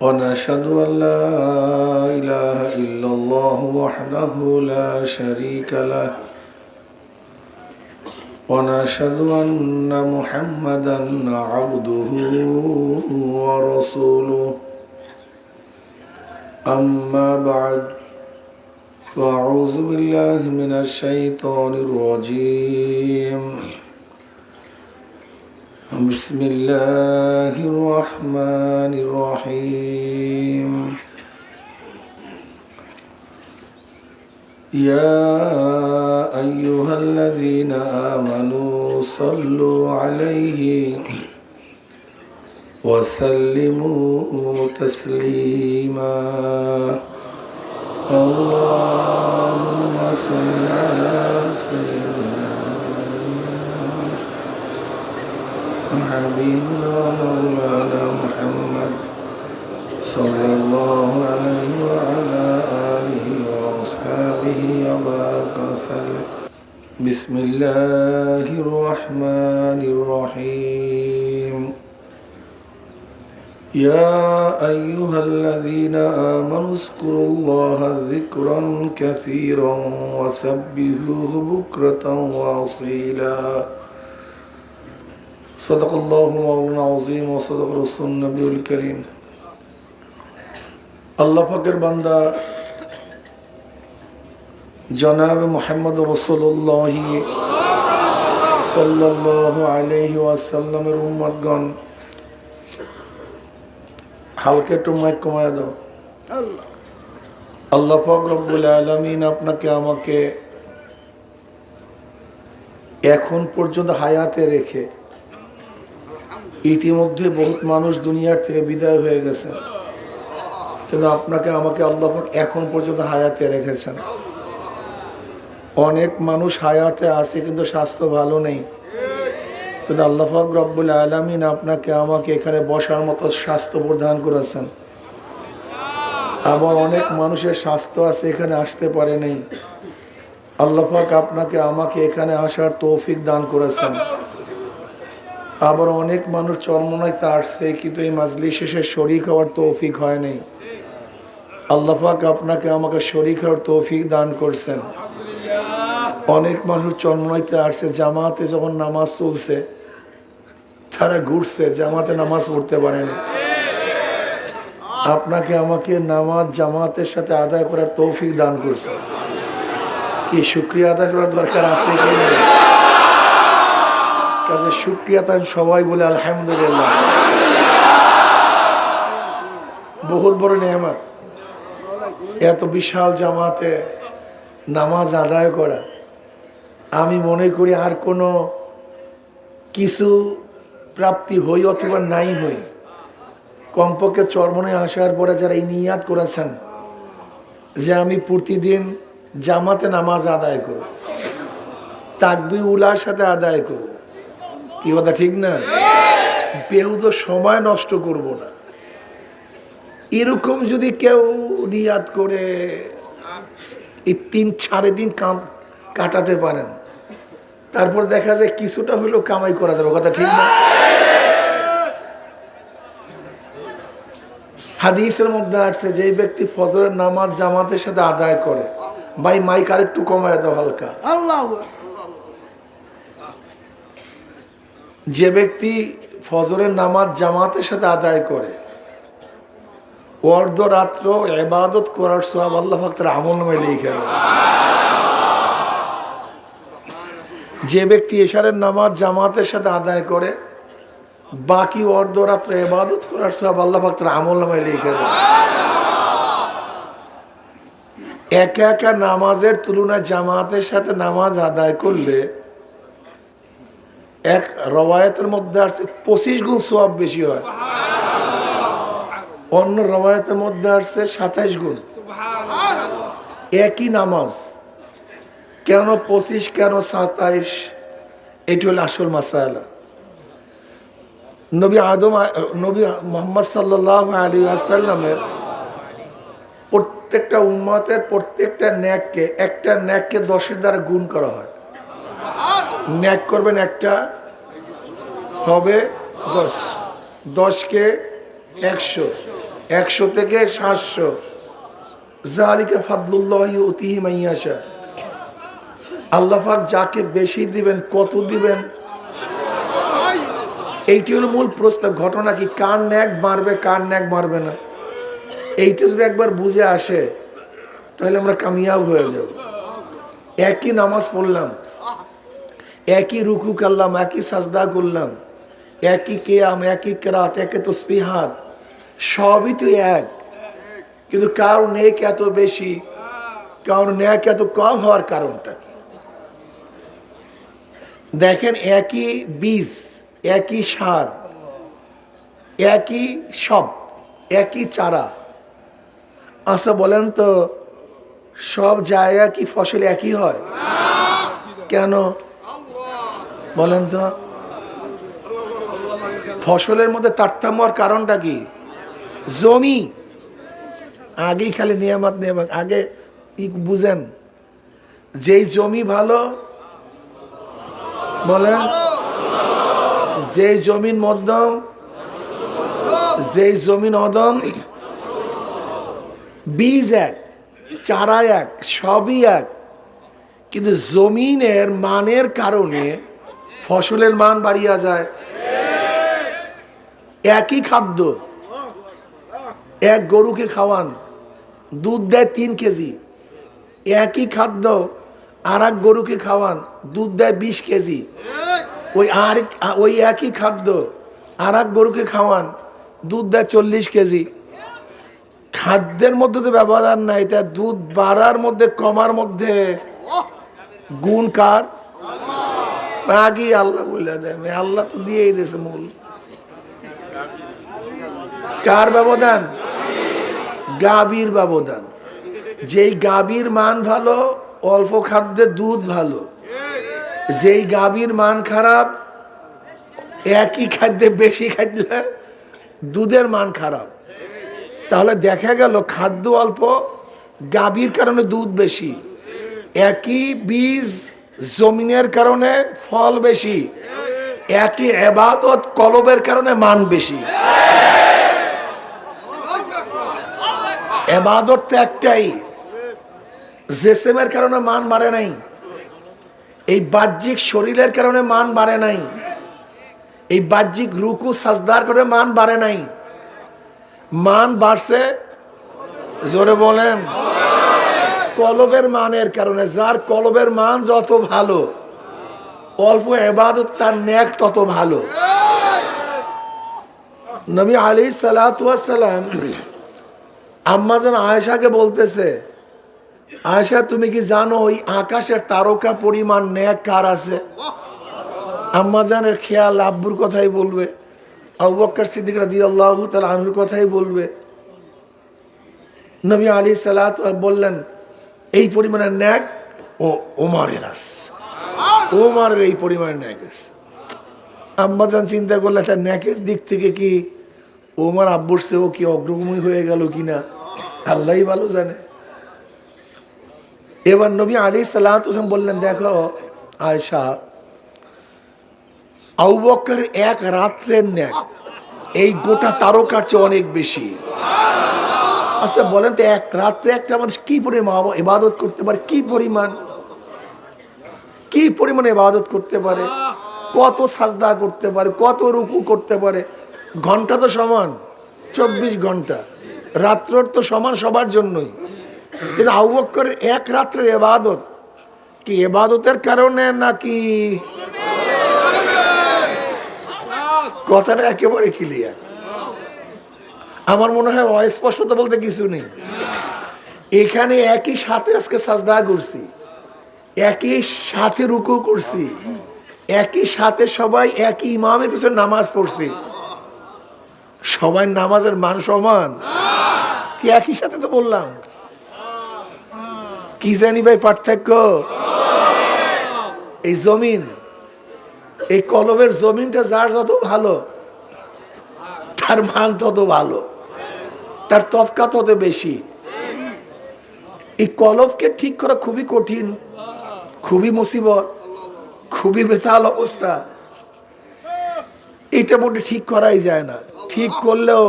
ونشهد أن لا إله إلا الله وحده لا شريك له ونشهد أن محمدا عبده ورسوله أما بعد فأعوذ بالله من الشيطان الرجيم بسم الله الرحمن الرحيم يا أيها الذين آمنوا صلوا عليه وسلموا تسليما اللهم صل على سيدنا وحبيبنا مولانا محمد صلى الله عليه وعلى آله وأصحابه وبارك وسلم بسم الله الرحمن الرحيم يا أيها الذين آمنوا اذكروا الله ذكرا كثيرا وسبحوه بكرة وأصيلا صدق الله مولانا العظيم وصدق رسول النبي الكريم আল্লাহ পাকের বান্দা জনাব মুহাম্মদ রাসূলুল্লাহ সাল্লাল্লাহু আলাইহি ওয়াসাল্লামের উম্মতগণ হালকা একটু মাইক কমায় দাও। আল্লাহ পাক রব্বুল আলামিন আপনাকে আমাকে এখন পর্যন্ত হায়াতে রেখে, ইতিমধ্যে বহুত মানুষ দুনিয়ার থেকে বিদায় হয়ে গেছে, কিন্তু আপনাকে আমাকে আল্লাহ পাক এখন পর্যন্ত হায়াতে রেখেছেন। অনেক মানুষ হায়াতে আছে কিন্তু স্বাস্থ্য ভালো নেই, কিন্তু আল্লাহ পাক রব্বুল আলামিন আপনাকে আমাকে এখানে বসার মতো স্বাস্থ্য প্রদান করেছেন। আবার অনেক মানুষের স্বাস্থ্য আছে, এখানে আসতে পারে নেই, আল্লাহ পাক আপনাকে আমাকে এখানে আসার তৌফিক দান করেছেন। আবার অনেক মানুষ চরমনাইতে আসছে কিন্তু এই মাজলিস শেষে শরীক হওয়ার তৌফিক হয় নাই, আল্লাহ পাক আপনাকে আমাকে শরীক হওয়ার তৌফিক দান করছেন। অনেক মানুষ চরমনাইতে আসছে, জামাতে যখন নামাজ চলছে তারা ঘুরছে, জামাতে নামাজ পড়তে পারেনি, আপনাকে আমাকে নামাজ জামাতের সাথে আদায় করার তৌফিক দান করছে। কি শুকরিয়া আদায় করার দরকার আছে কি না? কাজে শুকরিয়া তাই সবাই বলে আলহামদুলিল্লাহ। বহুত বড় নেয়ামত এত বিশাল জামাতে নামাজ আদায় করা। আমি মনে করি আর কোনো কিছু প্রাপ্তি হই অথবা নাই হই, কমপক্ষে চরমনে আসার পরে যারা এই নিয়াত করেছেন যে আমি প্রতিদিন জামাতে নামাজ আদায় করব, তাকবীর উলার সাথে আদায় করব, কি কথা ঠিক না? বেহুদ সময় নষ্ট করব না, এরকম যদি কেউ নিয়াত করে এই 3-4 দিন কাটাতে পারেন, তারপর দেখা যায় কিছুটা হলেও কামাই করা যাবে, কথা ঠিক না? হাদিসের মধ্যে আসছে যে ব্যক্তি ফজরের নামাজ জামাতের সাথে আদায় করে, ভাই মাইক আর একটু কমায় দাও হালকা, যে ব্যক্তি ফজরের নামাজ জামাতের সাথে আদায় করে অর্ধরাত্র ইবাদত করার সওয়াব আল্লাহ পাক তার আমলনামায় লিখে দেন। যে ব্যক্তি এশারের নামাজ জামাতের সাথে আদায় করে বাকি অর্ধরাত্র ইবাদত করার সওয়াব আল্লাহ পাক তার আমলনামায় লিখে দেন। একা একা নামাজের তুলনায় জামাতের সাথে নামাজ আদায় করলে এক রওয়ায়াতের মধ্যে আসছে 25 গুণ সওয়াব বেশি হয়, অন্য রওয়ায়াতের মধ্যে আসছে 27 গুণ। একই নামাজ কেন 25 কেন 27, এটি হলো আসল মাসালা। নবী মুহাম্মদ সাল্লাল্লাহু আলাইহি ওয়াসাল্লামের প্রত্যেকটা উম্মতের প্রত্যেকটা ন্যাককে একটা ন্যাককে 10-এর দ্বারা গুণ করা হয়। ন্যাক করবেন একটা হবে 10, 10কে 100, 100 থেকে 700। যালিকা ফাদলুল্লাহি ইউতিহি মান ইয়াশা। আল্লাহ পাক যাকে বেশি দিবেন, কত দিবেন, এইটি হলো মূল প্রশ্ন। ঘটনা কি, কার ন্যাক মারবে, কার ন্যাক মারবে না, এইটা যদি একবার বুঝে আসে তাহলে আমরা কামিয়াব হয়ে যাব। একই নামাজ পড়লাম, একই রুকু করলাম, একই সাজদা করলাম, একই কিয়াম, একই কিরাত, একই তাসবিহাত, সবই তো এক। কিন্তু কারো নেক এত বেশি, কারো নেক এত কম হওয়ার কারণটা কি? দেখেন, একই বীজ, একই সার, একই সব, একই চারা। আচ্ছা বলেন তো, সব জায়গা কি ফসল একই হয়? কেন বলেন তো? ফসলের মধ্যে তারতম্য হওয়ার কারণটা কি? জমি। আগেই খালি নিয়ামত নিয়ামত, আগে বুঝেন, যেই জমি ভালো, বলেন, যেই জমিন মধ্যম, যেই জমিন অদম, বীজ এক, চারা এক, সবই এক, কিন্তু জমিনের মানের কারণে ফসলের মান বাড়িয়া যায়। একই খাদ্য, এক গরুকে খাওয়ান, দুধ দেয় 3 কেজি। একই খাদ্য আর এক গরুকে খাওয়ান, দুধ দেয় 20 কেজি। ওই একই খাদ্য আর এক গরুকে খাওয়ান, দুধ দেয় 40 কেজি। খাদ্যের মধ্যে তো ব্যবধান নাই, তা দুধ বাড়ার মধ্যে কমার মধ্যে গুণ কার? আগেই আল্লাহ বলে দেয়, আল্লাহ তো দিয়েই দিয়েছে মূল। কার ব্যবধান? গাভীর ব্যবধান। যেই গাভীর মান ভালো, অল্প খাদ্যে দুধ ভালো। যেই গাভীর মান খারাপ, একই খাদ্যে বেশি খাদ্যে দুধের মান খারাপ। তাহলে দেখা গেল খাদ্য অল্প, গাভীর কারণে দুধ বেশি। একই বীজ, জমিনের কারণে ফল বেশি। একই ইবাদত, কলবের কারণে মান বেশি। ইবাদত তো একটাই, জিসমের কারণে মান বাড়ে নাই। এই বাহ্যিক শরীরের কারণে মান বাড়ে নাই। এই বাহ্যিক রুকু সাজদার কারণে মান বাড়ে নাই। মান বাড়ছে, জোরে বলেন, কলবের মানের কারণে। যার কলবের মান যত ভালো, অল্প ইবাদত তার নেক তত ভালো। নবী আলাইহিস সালাতু ওয়াস সালাম আম্মা জান আয়েশাকে বলতেছে, আয়েশা তুমি কি জানো ওই আকাশের তারকা পরিমাণ নেক কার আছে? আম্মা জানের খেয়াল আব্বুর কথাই বলবে, আবু বকর সিদ্দিক রাদিয়াল্লাহু তাআলা আনহুর কথাই বলবে। নবী আলাইহিস সালাতু বললেন, এই পরিমাণের নেক ও ওমরের আছে, ওমরের এই পরিমাণের নেক আছে। আম্মা জান চিন্তা করলে, তার নেকের দিক থেকে কি ওমর আব্বুর চেয়েও কি অগ্রগামী হয়ে গেল কিনা, আল্লাহই ভালো জানে। এবার নবী আলাইহিস সালাতু ওয়াসাল্লাম বললেন, দেখো আয়েশা, আবু বকর এক রাত্রের নেক এই গোটা তারকার চেয়ে অনেক বেশি। আচ্ছা বলেন তো, এক রাত্রে একটা মানুষ কি পরিমাণ ইবাদত করতে পারে? কি পরিমাণ ইবাদত করতে পারে? কত সাজদা করতে পারে? কত রুকু করতে পারে? ঘন্টা তো সমান, 24 ঘন্টা। রাত্র তো সমান সবার জন্যই। কিন্তু আবু বকরের এক রাত্রের ইবাদত কি ইবাদতের কারণে নাকি? কথাটা একেবারে ক্লিয়ার। আমার মনে হয় অস্পষ্টতা বলতে কিছু নেই। এখানে একই সাথে আজকে সাজদা করছি, একই সাথে রুকু করছি, একই সাথে সবাই একই ইমামের পিছনে নামাজ পড়ছি। সবাই নামাজের মান সমান কি? একই সাথে তো বললাম। কি জানি ভাই পার্থক্য? এই জমিন, এই কলবের জমিনটা যার যত ভালো, তার মান তত ভালো, তার তফকা তত বেশি। এই কলবকে ঠিক করা খুবই কঠিন, খুবই মুসিবত, খুবই বেতাল অবস্থা। এটা মোটে ঠিক করাই যায় না। ঠিক করলেও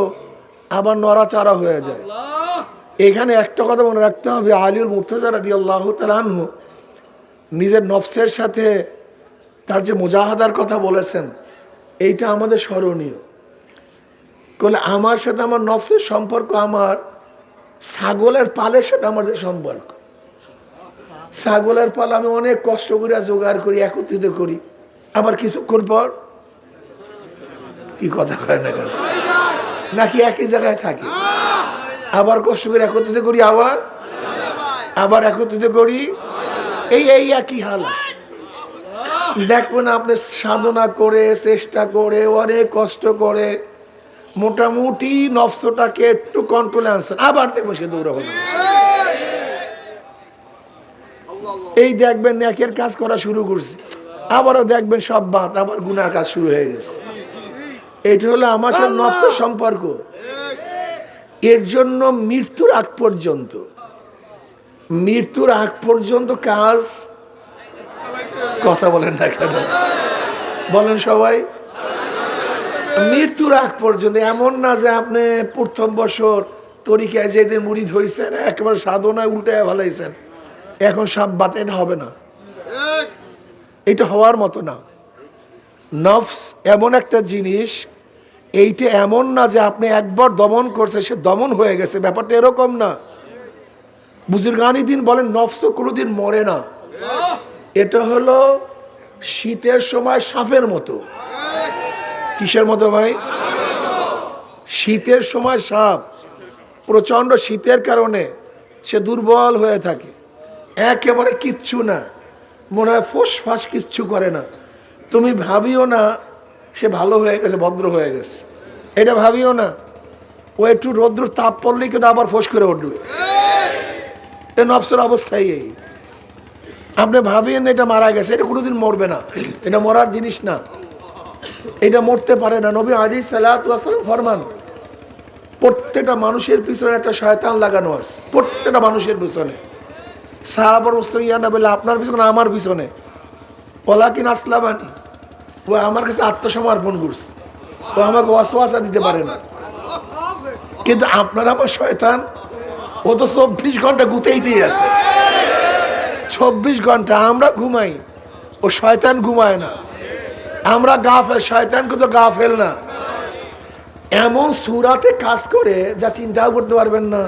আবার নড়াচড়া হয়ে যায়। এখানে একটা কথা মনে রাখতে হবে, আলীউল মুর্তজা রাদিয়াল্লাহু তাআলা আনহু নিজের নফসের সাথে তার যে মুজাহাদার কথা বলেছেন, এইটা আমাদের স্মরণীয়। বলে আমার সাথে আমার নফসের সম্পর্ক আমার ছাগলের পালের সাথে আমার যে সম্পর্ক। ছাগলের পাল আমি অনেক কষ্ট করে জোগাড় করি, একত্রিত করি, আবার কিছুক্ষণ পর কি কথা হয় না কেন, নাকি একই জায়গায় থাকি, আবার কষ্ট করে একত্রিত করি, আবার একত্রিত করি, এই একই হালাত। দেখবেন আপনি সাধনা করে, চেষ্টা করে, অনেক কষ্ট করে মোটামুটি নফসটাকে একটু কন্ট্রোলে আনছেন, আবার দেখবেন সে দৌড়ানো। এই দেখবেন নেকের কাজ করা শুরু করছে, আবারও দেখবেন সব বাদ, আবার গুনার কাজ শুরু হয়ে গেছে। এটা হলো আমার সাথে নফসের সম্পর্ক। এর জন্য মৃত্যুর আগ পর্যন্ত কাজ, কথা বলেন না কেন, বলেন সবাই, মৃত্যুর আগ পর্যন্ত। এমন না যে আপনি প্রথম বছর তরিকায় যেদিন মুরিদ হয়েছেন একেবারে সাধনায় উল্টায় ভালাইছেন, এখন সব বাত, এটা হবে না, এটা হওয়ার মতো না। নফস এমন একটা জিনিস, এইটা এমন না যে আপনি একবার দমন করছে সে দমন হয়ে গেছে, ব্যাপারটা এরকম না। বুজুর্গানি দিন বলেন নফস কোনোদিন মরে না। এটা হলো শীতের সময় সাপের মতো। কিসের মতো ভাই? শীতের সময় সাপ, প্রচন্ড শীতের কারণে সে দুর্বল হয়ে থাকে, একেবারে কিচ্ছু না, মনে হয় ফোসফাস কিচ্ছু করে না। তুমি ভাবিও না সে ভালো হয়ে গেছে, ভদ্র হয়ে গেছে, এটা ভাবিও না। ও একটু রৌদ্র তাপ পড়লেই কিন্তু আবার ফোস করে উঠবে। এ নফসের অবস্থায় এই। আপনি ভাবিয়েন এটা মারা গেছে, এটা কোনোদিন মরবে না, এটা মরার জিনিস না, এটা মরতে পারে না। নবী আলাইহিস সালাতু ওয়াস সালাম ফরমান, প্রত্যেকটা মানুষের পিছনে একটা শয়তান লাগানো আছে, প্রত্যেকটা মানুষের পিছনে। সাহাবার মুসলিম ইয়া না বলে আপনার পিছনে, আমার পিছনে, ওয়ালাকিন আসলামানি, ও আমার কাছে আত্মসমর্পণ করছে, ও আমাকে ওয়াসওয়াসা দিতে পারে না। কিন্তু আপনার আমার শয়তান, ও তো 24 ঘন্টা গুতেইতেই আছে, 24 ঘন্টা। আমরা ঘুমাই, ও শয়তান ঘুমায় না। আমরা গাফেল, শয়তান কিন্তু গাফেল না। এমন সূরাতে কাজ করে যা চিন্তাও করতে পারবেন না।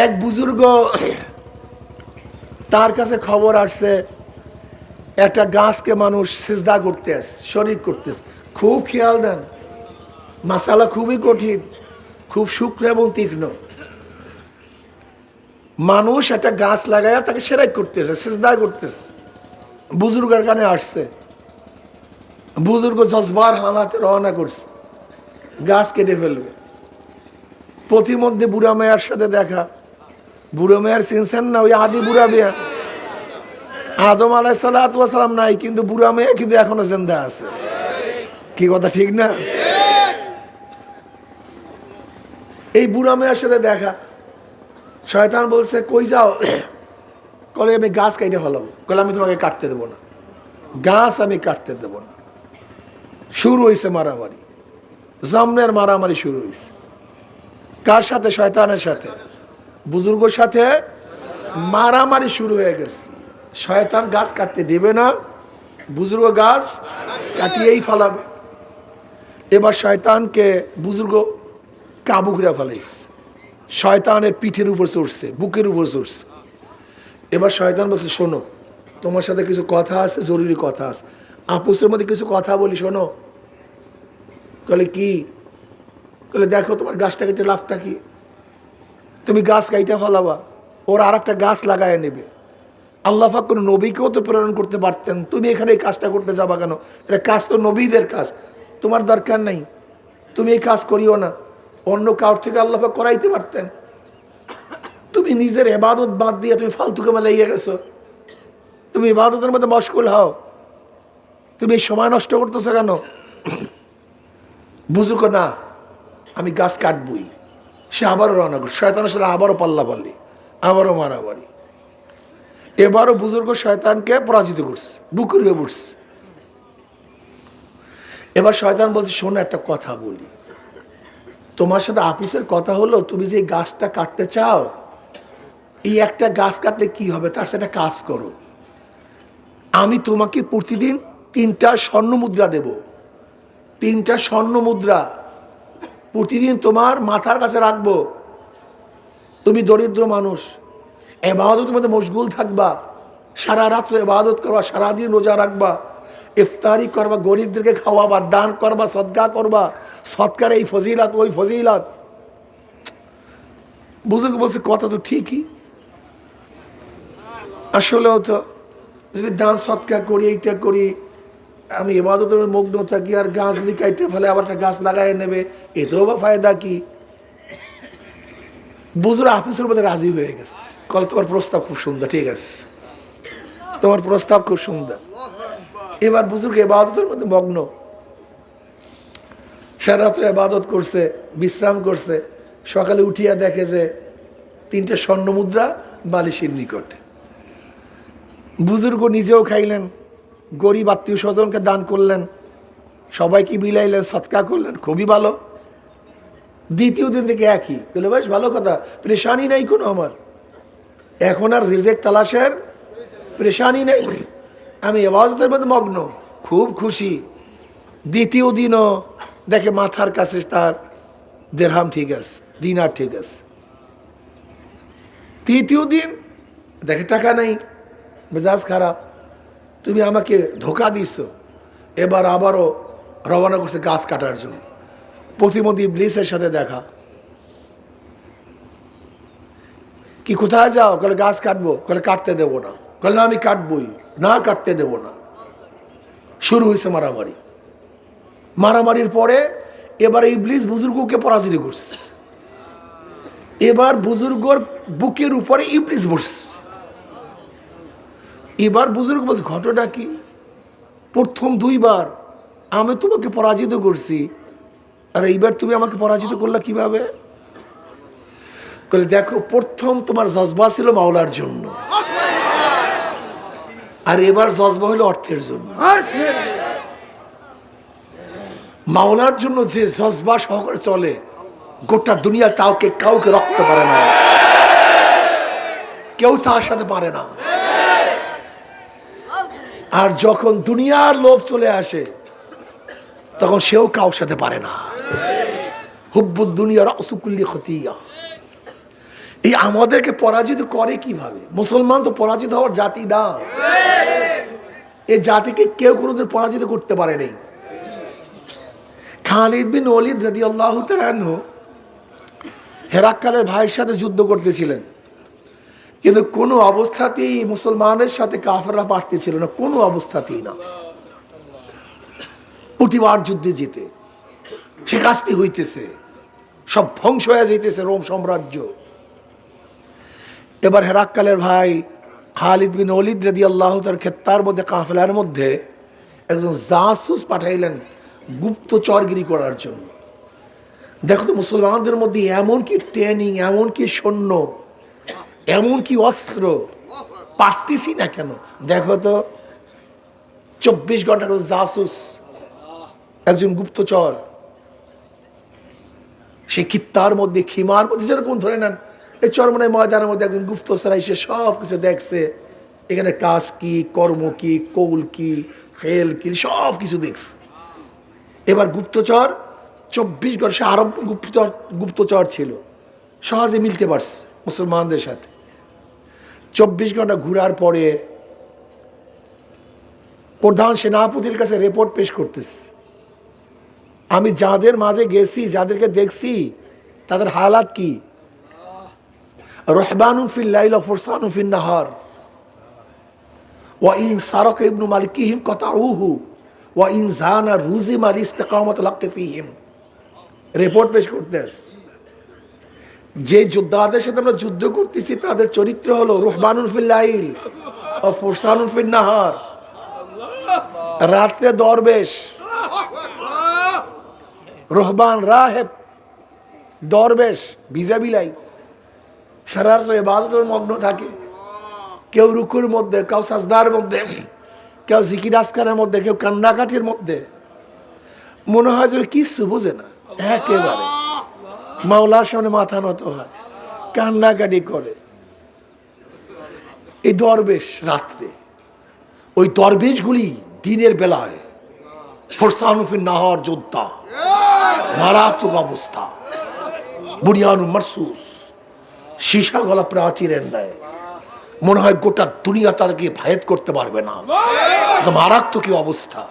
এক বুজুর্গ, তার কাছে খবর আসছে একটা গাছকে মানুষ সিজদা করতেছে, শরীক করতেছে। খুব খেয়াল দেন, মাসালা খুবই কঠিন, খুব সূক্ষ্ম এবং তীক্ষ্ণ। মানুষ একটা গাছ লাগায়া তাকে সেরাই করতেছে, সিজদা করতেছে। বুজুর্গের কানে আসছে, বুজুর্গ জজবার হালাতে রওনা করছে, গাছ কেটে ফেলবে। প্রতিমধ্যে বুড়া মেয়ার সাথে দেখা। বুড়ো মেয়ার চিনছেন না? ওই আদি বুড়া মেয়া, আদম আলাইহিস সালাতু ওয়াস সালাম নাই, কিন্তু বুড়া মেয়া কিন্তু এখনো জিন্দা আছে। কি কথা ঠিক না? এই বুড়া মেয়ার সাথে দেখা। শয়তান বলছে কই যাও? কলে আমি গাছ কাটে ফেলাবো। কলে আমি তোমাকে কাটতে দেবো না, গাছ আমি কাটতে দেবো না। শুরু হয়েছে মারামারি, জমনের মারামারি শুরু হয়েছে। কার সাথে? শয়তানের সাথে, বুজুর্গর সাথে মারামারি শুরু হয়ে গেছে। শয়তান গাছ কাটতে দেবে না, বুজুর্গ গাছ কাটিয়েই ফেলাবে। এবার শয়তানকে বুজুর্গ কাবু করে ফেলাইছে, শয়তানের পিঠের উপর চড়ছে, বুকের উপর চড়ছে। এবার শয়তান বলছে শোনো, তোমার সাথে কিছু কথা আছে, জরুরি কথা আছে, আপুসের মধ্যে কিছু কথা বলি, শোনো। বলে কি? বলে দেখো তোমার গাছটা কেটে লাভটা কি? তুমি গাছ কাইটা ফেলাবা, ওরা আর একটা গাছ লাগায় নেবে। আল্লাহ পাক কোনো নবীকেও তো প্রেরণ করতে পারতেন, তুমি এখানে এই কাজটা করতে যাবা কেন? এটা কাজ তো নবীদের কাজ, তোমার দরকার নেই, তুমি এই কাজ করিও না। অন্য কারোর থেকে আল্লাহ পাক করাইতে পারতেন। তুমি নিজের ইবাদত বাদ দিয়ে তুমি ফালতু কামে লেগে গেছো, তুমি ইবাদতের মধ্যে মশগুল হও, তুমি এই সময় নষ্ট করতেছো কেন? বুঝুক না, আমি গাছ কাটবই। সে আবারও রওনা করছে, শয়তানের সাথে আবারও পাল্লা পাল্লি, আবারও মারামারি। এবারও বুজুর্গ শয়তানকে পরাজিত করছে, বুকুর হয়ে পড়ছে। এবার শয়তান বলছে, শোনো একটা কথা বলি, তোমার সাথে আপিসের কথা হলো, তুমি যে গাছটা কাটতে চাও, এই একটা গাছ কাটলে কি হবে, তার সাথে কাজ করো, আমি তোমাকে প্রতিদিন 3টা স্বর্ণ মুদ্রা দেব, 3টা স্বর্ণ মুদ্রা প্রতিদিন তোমার মাথার কাছে রাখবো। তুমি দরিদ্র মানুষ, ইবাদতের মধ্যে মশগুল থাকবা, সারা রাত্র ইবাদত করবা, সারাদিন রোজা রাখবা, ইফতারি করবা, গরিবদেরকে খাওয়াবা, দান করবা, সদকা করবা, সদকার এই ফজিলাত ওই ফজিলাত। বুজুর্গ বলছে কথা তো ঠিকই, আসলেও তো যদি দান সদকা করি, এইটা করি, আমি ইবাদতের মগ্ন থাকি, আর গাছ যদি কাইটে ফেলে আবার একটা গাছ লাগাই নেবে, এতেও বা ফায়দা কি? বুজুর্গ আফিসের মধ্যে রাজি হয়ে গেছে, কল তোমার প্রস্তাব খুব সুন্দর, ঠিক আছে, তোমার প্রস্তাব খুব সুন্দর। এবার বুজুর্গ ইবাদতের মধ্যে মগ্ন, সারা রাত্রে ইবাদত করছে, বিশ্রাম করছে, সকালে উঠিয়া দেখে যে 3টে স্বর্ণ মুদ্রা বালিশের নিকটে। বুজুর্গ নিজেও খাইলেন, গরিব আত্মীয় স্বজনকে দান করলেন, সবাইকে বিলাইলেন, সৎকা করলেন, খুবই ভালো। দ্বিতীয় দিন থেকে একই বলে, বেশ ভালো কথা, পরেশানি নাই কোনো আমার, এখন আর রিজেক তালাশের পরেশানি নেই, আমি ইবাদতের মধ্যে মগ্ন, খুব খুশি। দ্বিতীয় দিনও দেখে মাথার কাছে তার দেড়হাম ঠিক আছে, দিনার ঠিক আছে। তৃতীয় দিন দেখে টাকা নেই, মেজাজ খারাপ, তুমি আমাকে ধোকা দিছো। এবার আবারও রওনা করছে গাছ কাটার জন্য। প্রতিমন্ত্রী ইবলিসের সাথে দেখা, কি কোথায় যাও? কলে গাছ কাটবো। কলে কাটতে দেবো না। কলে না আমি কাটবই না, কাটতে দেবো না। শুরু হয়েছে মারামারি। মারামারির পরে এবার ইবলিস বুজুর্গকে পরাজিত করছে। এবার বুজুর্গর বুকের উপরে ইবলিস বসছে। এবার বুজুর্গ বলছে, ঘটনা কি? প্রথম 2 বার আমি তোমাকে পরাজিত করছি, আর এইবার তুমি আমাকে পরাজিত করলা কিভাবে? বলে, দেখো, প্রথম তোমার জজবা ছিল মাওলার জন্য, আর এবার জজবা হলো অর্থের জন্য। মাওলার জন্য যে জজবা সহকারে চলে, গোটা দুনিয়া কাউকে রক্ত পারে না, কেউ তার সাথে পারে না। আর যখন দুনিয়ার লোভ চলে আসে, তখন সেও কাউর সাথে পারে না। হুব্বুদ দুনিয়া রাসুকুল্লি খতিয়া। এই আমাদেরকে পরাজিত করে কিভাবে? মুসলমান তো পরাজিত হওয়ার জাতি না, এই জাতিকে কেউ কোনোদিন পরাজিত করতে পারে নাই। খালিদ বিন ওয়ালিদ রাদিয়াল্লাহু তাআলা আনহু হেরাক্কালের ভাইয়ের সাথে যুদ্ধ করতেছিলেন, কিন্তু কোনো অবস্থাতেই মুসলমানের সাথে কাফেররা পারতেছিল না, কোনো অবস্থাতেই না। প্রতিবার যুদ্ধে যেতে শিকাস্তি হইতেছে, সব ধ্বংস হয়ে যাইতেছে রোম সাম্রাজ্য। এবার হেরাক্কালের ভাই খালিদ বিন ওয়ালিদ রাদিয়াল্লাহু তাআলার ক্ষেত্রার মধ্যে, কাফেলার মধ্যে একজন জাসুস পাঠাইলেন গুপ্তচরগিরি করার জন্য। দেখো তো মুসলমানদের মধ্যে এমন কি ট্রেনিং, এমন কি সৈন্য, এমন কি অস্ত্র, পারতেছি না কেন? দেখো তো 24 ঘন্টা জাসুস, একজন গুপ্তচর, সেই কিত্তার মধ্যে, খিমার মধ্যে, যেরকম ধরে নেন এই চরমনাই ময়দানের মধ্যে একজন গুপ্তচর এসে সব কিছু দেখছে, এখানে কাজ কি, কর্ম কি, কৌল কি, ফেল কি, সব কিছু দেখছে। এবার গুপ্তচর 24 ঘন্টা, সে আরব গুপ্তচর ছিল, সহজে মিলতে পারছে মুসলমানদের সাথে। 24 ঘন্টা ঘুরার পরে প্রধান সেনাপতির কাছে রিপোর্ট পেশ করতেছে, আমি যাদের মাঝে গেছি, যাদেরকে দেখছি, তাদের হালাত কি? রহবানু ফিল লাইল ওয়া ফুরসানু ফিন নাহার ওয়া ইন সারাকা ইবনু মালিকিহিম কাতাউহু ওয়া ইন জানা রুজিমা লিস্তিকামাত লাকতে ফিহিম। রিপোর্ট পেশ করতেছে, যে যোদ্ধাদের সাথে আমরা যুদ্ধ করতেছি তাদের চরিত্র হলো রহবানুন ফিল লাইল ওয়া ফুরসানুন ফিন নাহার, রাত্রে দরবেশ, রহবান রাহেব, দরবেশ ভিজা বিলাই, সারা রাত ইবাদতের মগ্ন থাকে। কেউ রুকুর মধ্যে, কেউ সাজদার মধ্যে, কেউ জিকির আজকারের মধ্যে, কেউ কান্নাকাটির মধ্যে। মনে হয় যে কিছু বোঝে না, একেবারে মাওলার সামনে মাথা নত হয়, কান্নাকাটি করে। এই দরবেশ রাত্রে, ওই দরবেশগুলি দিনের বেলায় ফরসানুফিন নাহার যোদ্ধা, মারাত্মক অবস্থা, বুনিয়ানু মারসুস, সীসা গলা প্রাচীরের ন্যায়। মনে হয় গোটা দুনিয়া তাদেরকে ভায়েত করতে পারবে না, মারাত্মক কি অবস্থা।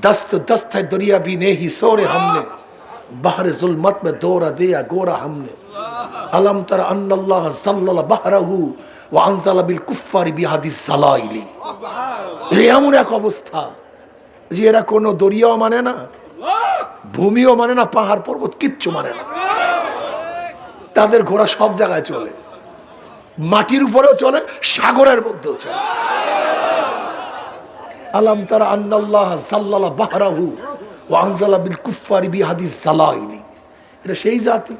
दस्त दस्त है दरिया भी ने ही सोरे हमने, बहर जुल्मत में दौरा दिया गोरा हमने, अलम तर अन्नल्लाह ज़ल्लल बहरहु व अनज़ल बिल कुफ्फारि बिहादिस ज़लाइली। এমন এক অবস্থা যে এরা কোনো দরিয়াও মানে না, ভূমিও মানে না, পাহাড় পর্বত কিচ্ছু মানে না। তাদের ঘোড়া সব জায়গায় চলে, মাটির উপরেও চলে, সাগরের মধ্যেও চলে। আলম তারা আন্নাল্লাহ যাল্লালা বাহরাহু ওয়া আনজালা বিল কুফফারি বিহাদিস যালাইলি। এটা সেই জাতি,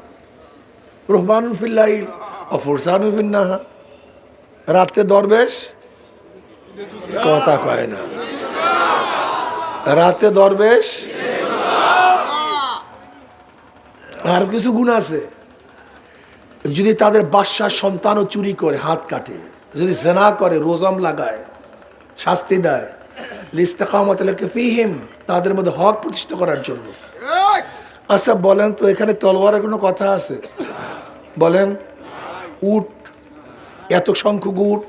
রহমানুল ফিল লাইল ওয়া ফুরসানুল ফিন নাহার। রাতে দরবেশ কথা কয় না, রাতে দরবেশ। আর কিছু গুণ আছে, যদি তাদের বাদশার সন্তানও চুরি করে হাত কাটে, যদি জেনা করে রোজম লাগায়, শাস্তি দেয়, তাদের মধ্যে হক প্রতিষ্ঠা করার জন্য। আচ্ছা বলেন তো, এখানে তলোয়ারের কোনো কথা আছে? বলেন। উট, এত সংখ্যক উট,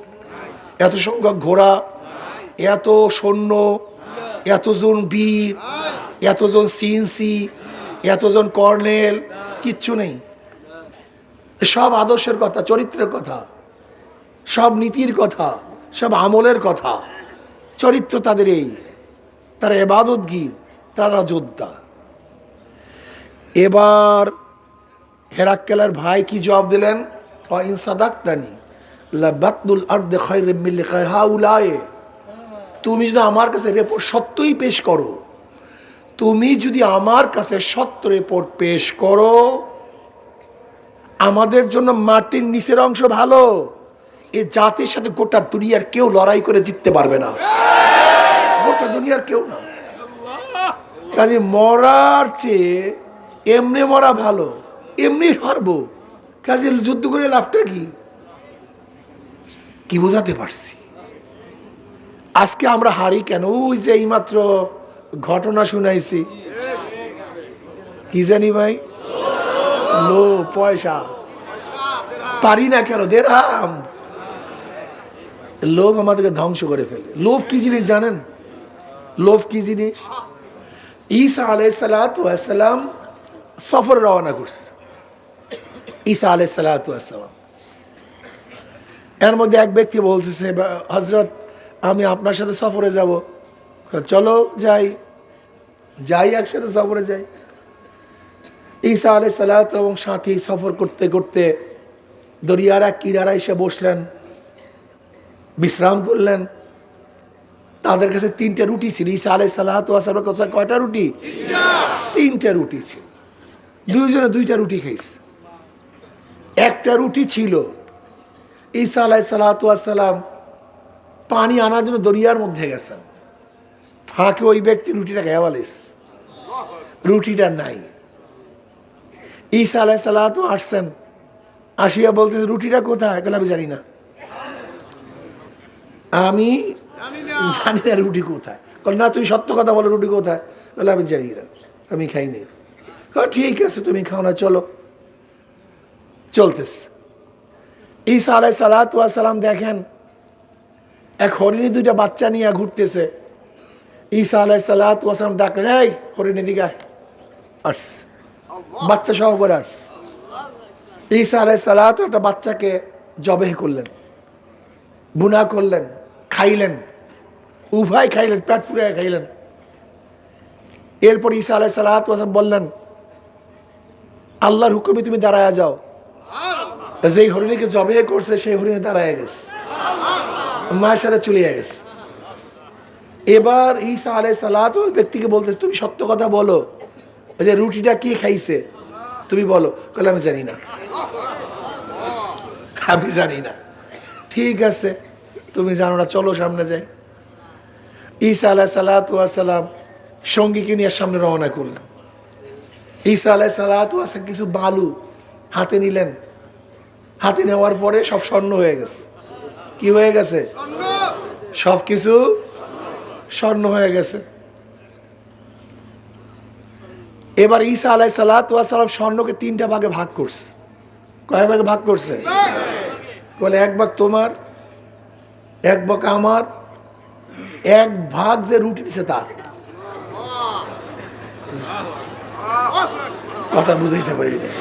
এত সংখ্যক ঘোড়া, এত সৈন্য, এতজন বীর, এতজন সিএনসি, এতজন কর্নেল, কিচ্ছু নেই। সব আদর্শের কথা, চরিত্রের কথা, সব নীতির কথা, সব আমলের কথা। চরিত্র তাদের এই, তারা ইবাদতগীর, তারা যোদ্ধা। এবার হেরাক্কেলের ভাই কি জবাব দিলেন? ইন সাদাকতানি লাবাতুল আরদ খায়রুম মিন লিকাই হাউলায়ে। তুমি যদি আমার কাছে রিপোর্ট সত্যই পেশ করো, তুমি যদি আমার কাছে সত্য রিপোর্ট পেশ করো, আমাদের জন্য মাটির নিচের অংশ ভালো। এই জাতির সাথে গোটা দুনিয়ার কেউ লড়াই করে জিততে পারবে না, গোটা দুনিয়ার কেউ না। কাজে মরার চেয়ে এমনি মরা ভালো, এমনি হারবো। কাজে যুদ্ধ করে লাভটা কি? কি বোঝাতে পারছি? আজকে আমরা হারি কেন? ওই যে এইমাত্র ঘটনা শুনাইছি, কি জানি ভাই, লো পয়সা পারি না কেন, দেরাম। লোভ আমাদেরকে ধ্বংস করে ফেলে। লোভ কি জিনিস জানেন? লোভ কি জিনিস? ঈসা আলাইহিস সালাতু ওয়াস সালাম সফর রওনা করছে। ঈসা আলাইহিস সালাতু ওয়াস সালাম, এর মধ্যে এক ব্যক্তি বলতেছে, হযরত আমি আপনার সাথে সফরে যাব। চলো যাই, যাই একসাথে সফরে যাই। ঈসা আলাইহিস সালাতু এবং সাথী সফর করতে করতে দরিয়ার এক কিনারায় এসে বসলেন, বিশ্রাম করলেন। তাদের কাছে 3টে রুটি ছিল। ঈসা আলাইহিস সালাতু ওয়াস সালামের কাছে কয়টা রুটি? 3টে রুটি ছিল। দুইজনে 2টা রুটি খাইছে। একটা রুটি ছিল, ঈসা আলাইহিস সালাতু ওয়াস সালাম পানি আনার জন্য দরিয়ার মধ্যে গেছেন, ফাঁকে ওই ব্যক্তি রুটিটা খেয়ে ফেলেছে, রুটিটা নাই। ঈসা আলাইহিস সালাতু আসছেন, আসিয়া বলতেছে রুটিটা কোথায়? বলে আমি জানি না, আমি জানি না রুটি কোথায়। না তুমি সত্য কথা বলো, রুটি কোথায়? বলে আমি জানি না, আমি খাইনি। ঠিক আছে তুমি খাও না, চলো। চলতেছে। ঈসা আলাইহিস সালাতু ওয়াস সালাম দেখেন এক হরিণী 2টা বাচ্চা নিয়ে ঘুরতেছে। ঈসা আলাইহিস সালাতু ওয়াস সালাম ডাকলেন, এই হরিণী দিকে আসছে, বাচ্চা সহ করে আসছে। ঈসা আলাইহিস সালাতু একটা বাচ্চাকে জবেহ করলেন, বুনা করলেন, খাইলেন, উভয় খাইলেন, পেট পুরে খাইলেন। এরপর ঈসা আলাইহিস সালাতু ওয়াস সালাম বললেন, আল্লাহর হুকুমে তুমি দাঁড়ায় যাও। যেই হরিণীকে জবেহ করছে সেই হরিণী দাঁড়ায় গেছে, মায়ের সাথে চলে গেছে। এবার ঈসা আলাইহিস সালাতু ওই ব্যক্তিকে বলতেছে, তুমি সত্য কথা বলো, যে রুটিটা কে খাইছে তুমি বলো। বলে আমি জানি না, আমি জানি না। ঠিক আছে তুমি জানো না, চলো সামনে যাই। ঈসা আলাইহিস সালাতু ওয়াস সালাম সঙ্গীকে নিয়ে সামনে রওনা করলেন। ঈসা আলাইহিস সালাতু ওয়াস সালাম কিছু বালু হাতে নিলেন, হাতে নেওয়ার পরে সব স্বর্ণ হয়ে গেছে। কি হয়ে গেছে? সব কিছু স্বর্ণ হয়ে গেছে। এবার ঈসা আলাইহিস সালাতু ওয়াস সালাম স্বর্ণকে 3টা ভাগে ভাগ করছে। কয় ভাগে ভাগ করছে? বলে 1 ভাগ তোমার, 1 ভাগ আমার, 1 ভাগ যে রুটি দিছে তার। কথা বুঝাইতে পারি না।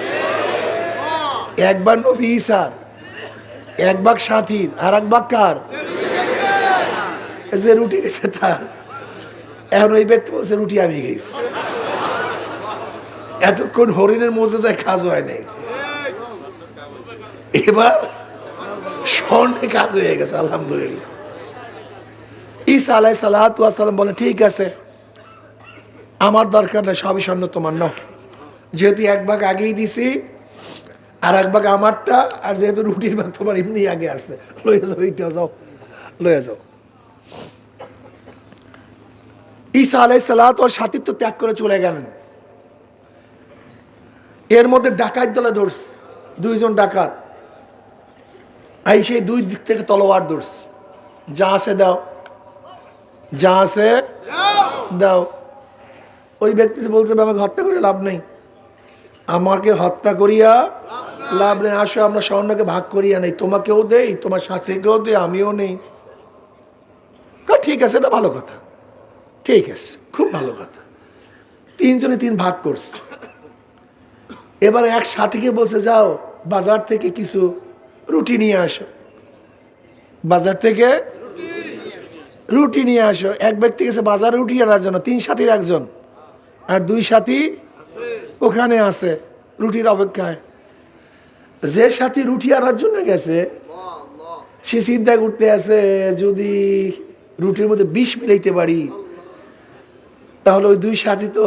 1 ভাগ নবী ঈসার, 1 ভাগ সাথীর, আর 1 ভাগ কার? যে রুটি দিছে তার। এখন ওই ব্যক্তি বলছে রুটি আমি খেয়েছি, এতক্ষণ হরিণের মধ্যে যায় কাজ হয় নাই, এবার স্বর্ণে কাজ হয়ে গেছে। আলহামদুলিল্লাহ। ঈসা আলাইহিস সালাতু ওয়াস সালাম বলে ঠিক আছে, আমার দরকার নেই, সবই স্বর্ণ তোমার নাও। যেহেতু 1 ভাগ আগেই দিছি, আর 1 ভাগ আমারটা, আর যেহেতু রুটির ভাগ তোমার এমনি আগে আসছে, লয়ে যাও, এইটা যাও, লয়ে যাও। ঈসা আলাইহিস সালাতু ওয়াস সাথী তো ত্যাগ করে চলে গেলেন। এর মধ্যে ডাকাত দলে ধরছে, 2 জন ডাকাত। এই সেই 2 দিক থেকে তলোয়ার ধরছে, যা আছে দাও, যা আছে দাও। ওই ব্যক্তি বলতে আমাকে হত্যা করে লাভ নেই, আমাকে হত্যা করিয়া লাভ নেই, আসো আমরা স্বর্ণকে ভাগ করিয়া নেই, তোমাকেও দেই, তোমার সাথীকেও দেই, আমিও নেই। ঠিক আছে, এটা ভালো কথা, ঠিক আছে, খুব ভালো কথা। 3 জনে 3 ভাগ করছে। এবার এক সাথীকে বলছে যাও বাজার থেকে কিছু রুটি নিয়ে আসো, বাজার থেকে রুটি নিয়ে আসো। এক ব্যক্তি গেছে বাজারে রুটি আনার জন্য, 3 সাথীর একজন, আর 2 সাথী ওখানে আছে রুটির অপেক্ষায়। যে সাথী রুটি আনার জন্য গেছে সে চিন্তা করতে আছে যদি রুটির মধ্যে বিষ মিলাইতে পারি তাহলে ওই 2 সাথী তো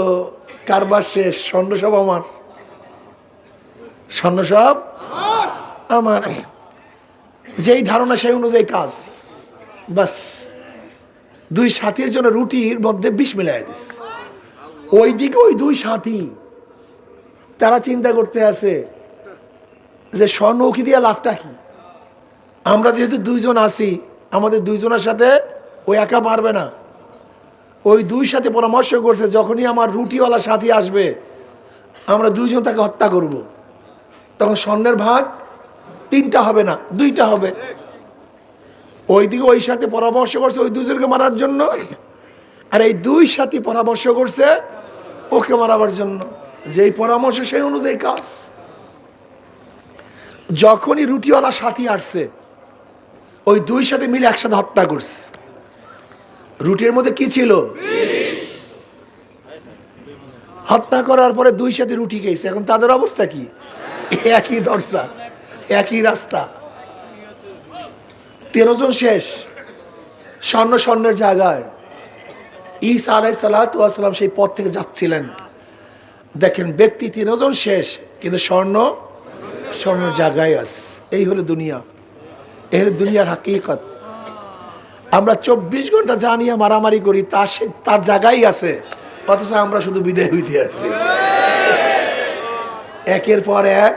কারবার শেষ, স্বর্ণ সব আমার, স্বর্ণ সব আমার। যেই ধারণা সেই অনুযায়ী কাজ, বাস 2 সাথীর জন্য রুটির মধ্যে বিষ মিলাই দিস। ওইদিকে ওই 2 সাথী তারা চিন্তা করতে আছে যে স্বর্ণ উকি দিয়া লাভটা কি, আমরা যেহেতু 2 জন আছি, আমাদের 2 জনের সাথে ওই একা পারবে না। ওই 2 সাথে পরামর্শ করছে যখনই আমার রুটিওয়ালা সাথী আসবে আমরা 2 জন তাকে হত্যা করব, তখন স্বর্ণের ভাগ 3টা হবে না, 2টা হবে। ওইদিকে ওই সাথে পরামর্শ করছে ওই 2 জনকে মারার জন্য, আর এই 2 সাথী পরামর্শ করছে ওকে মারাবার জন্য। যেই পরামর্শ সেই অনুযায়ী কাজ। যখনই রুটিওয়ালা সাথী আসছে ওই 2 সাথে মিলে একসাথে হত্যা করছে। রুটির মধ্যে কি ছিল? হত্যা করার পরে 2 সাথে রুটি খেয়েছে। এখন তাদের অবস্থা কি? একই দরজা, একই রাস্তা, 13 জন শেষ, স্বর্ণের জায়গায়। ঈসা আলাইহিস সালাতু ওয়াস সালাম সেই পথ থেকে যাচ্ছিলেন, দেখেন ব্যক্তি 13 জন শেষ, কিন্তু স্বর্ণের জায়গায় আছে। এই হলো দুনিয়া, এই হলো দুনিয়ার হাকিকত। আমরা 24 ঘন্টা জানিয়া মারামারি করি, তার জায়গায় আছে, অথচ আমরা শুধু বিদায় হইতে আছি। একের পর এক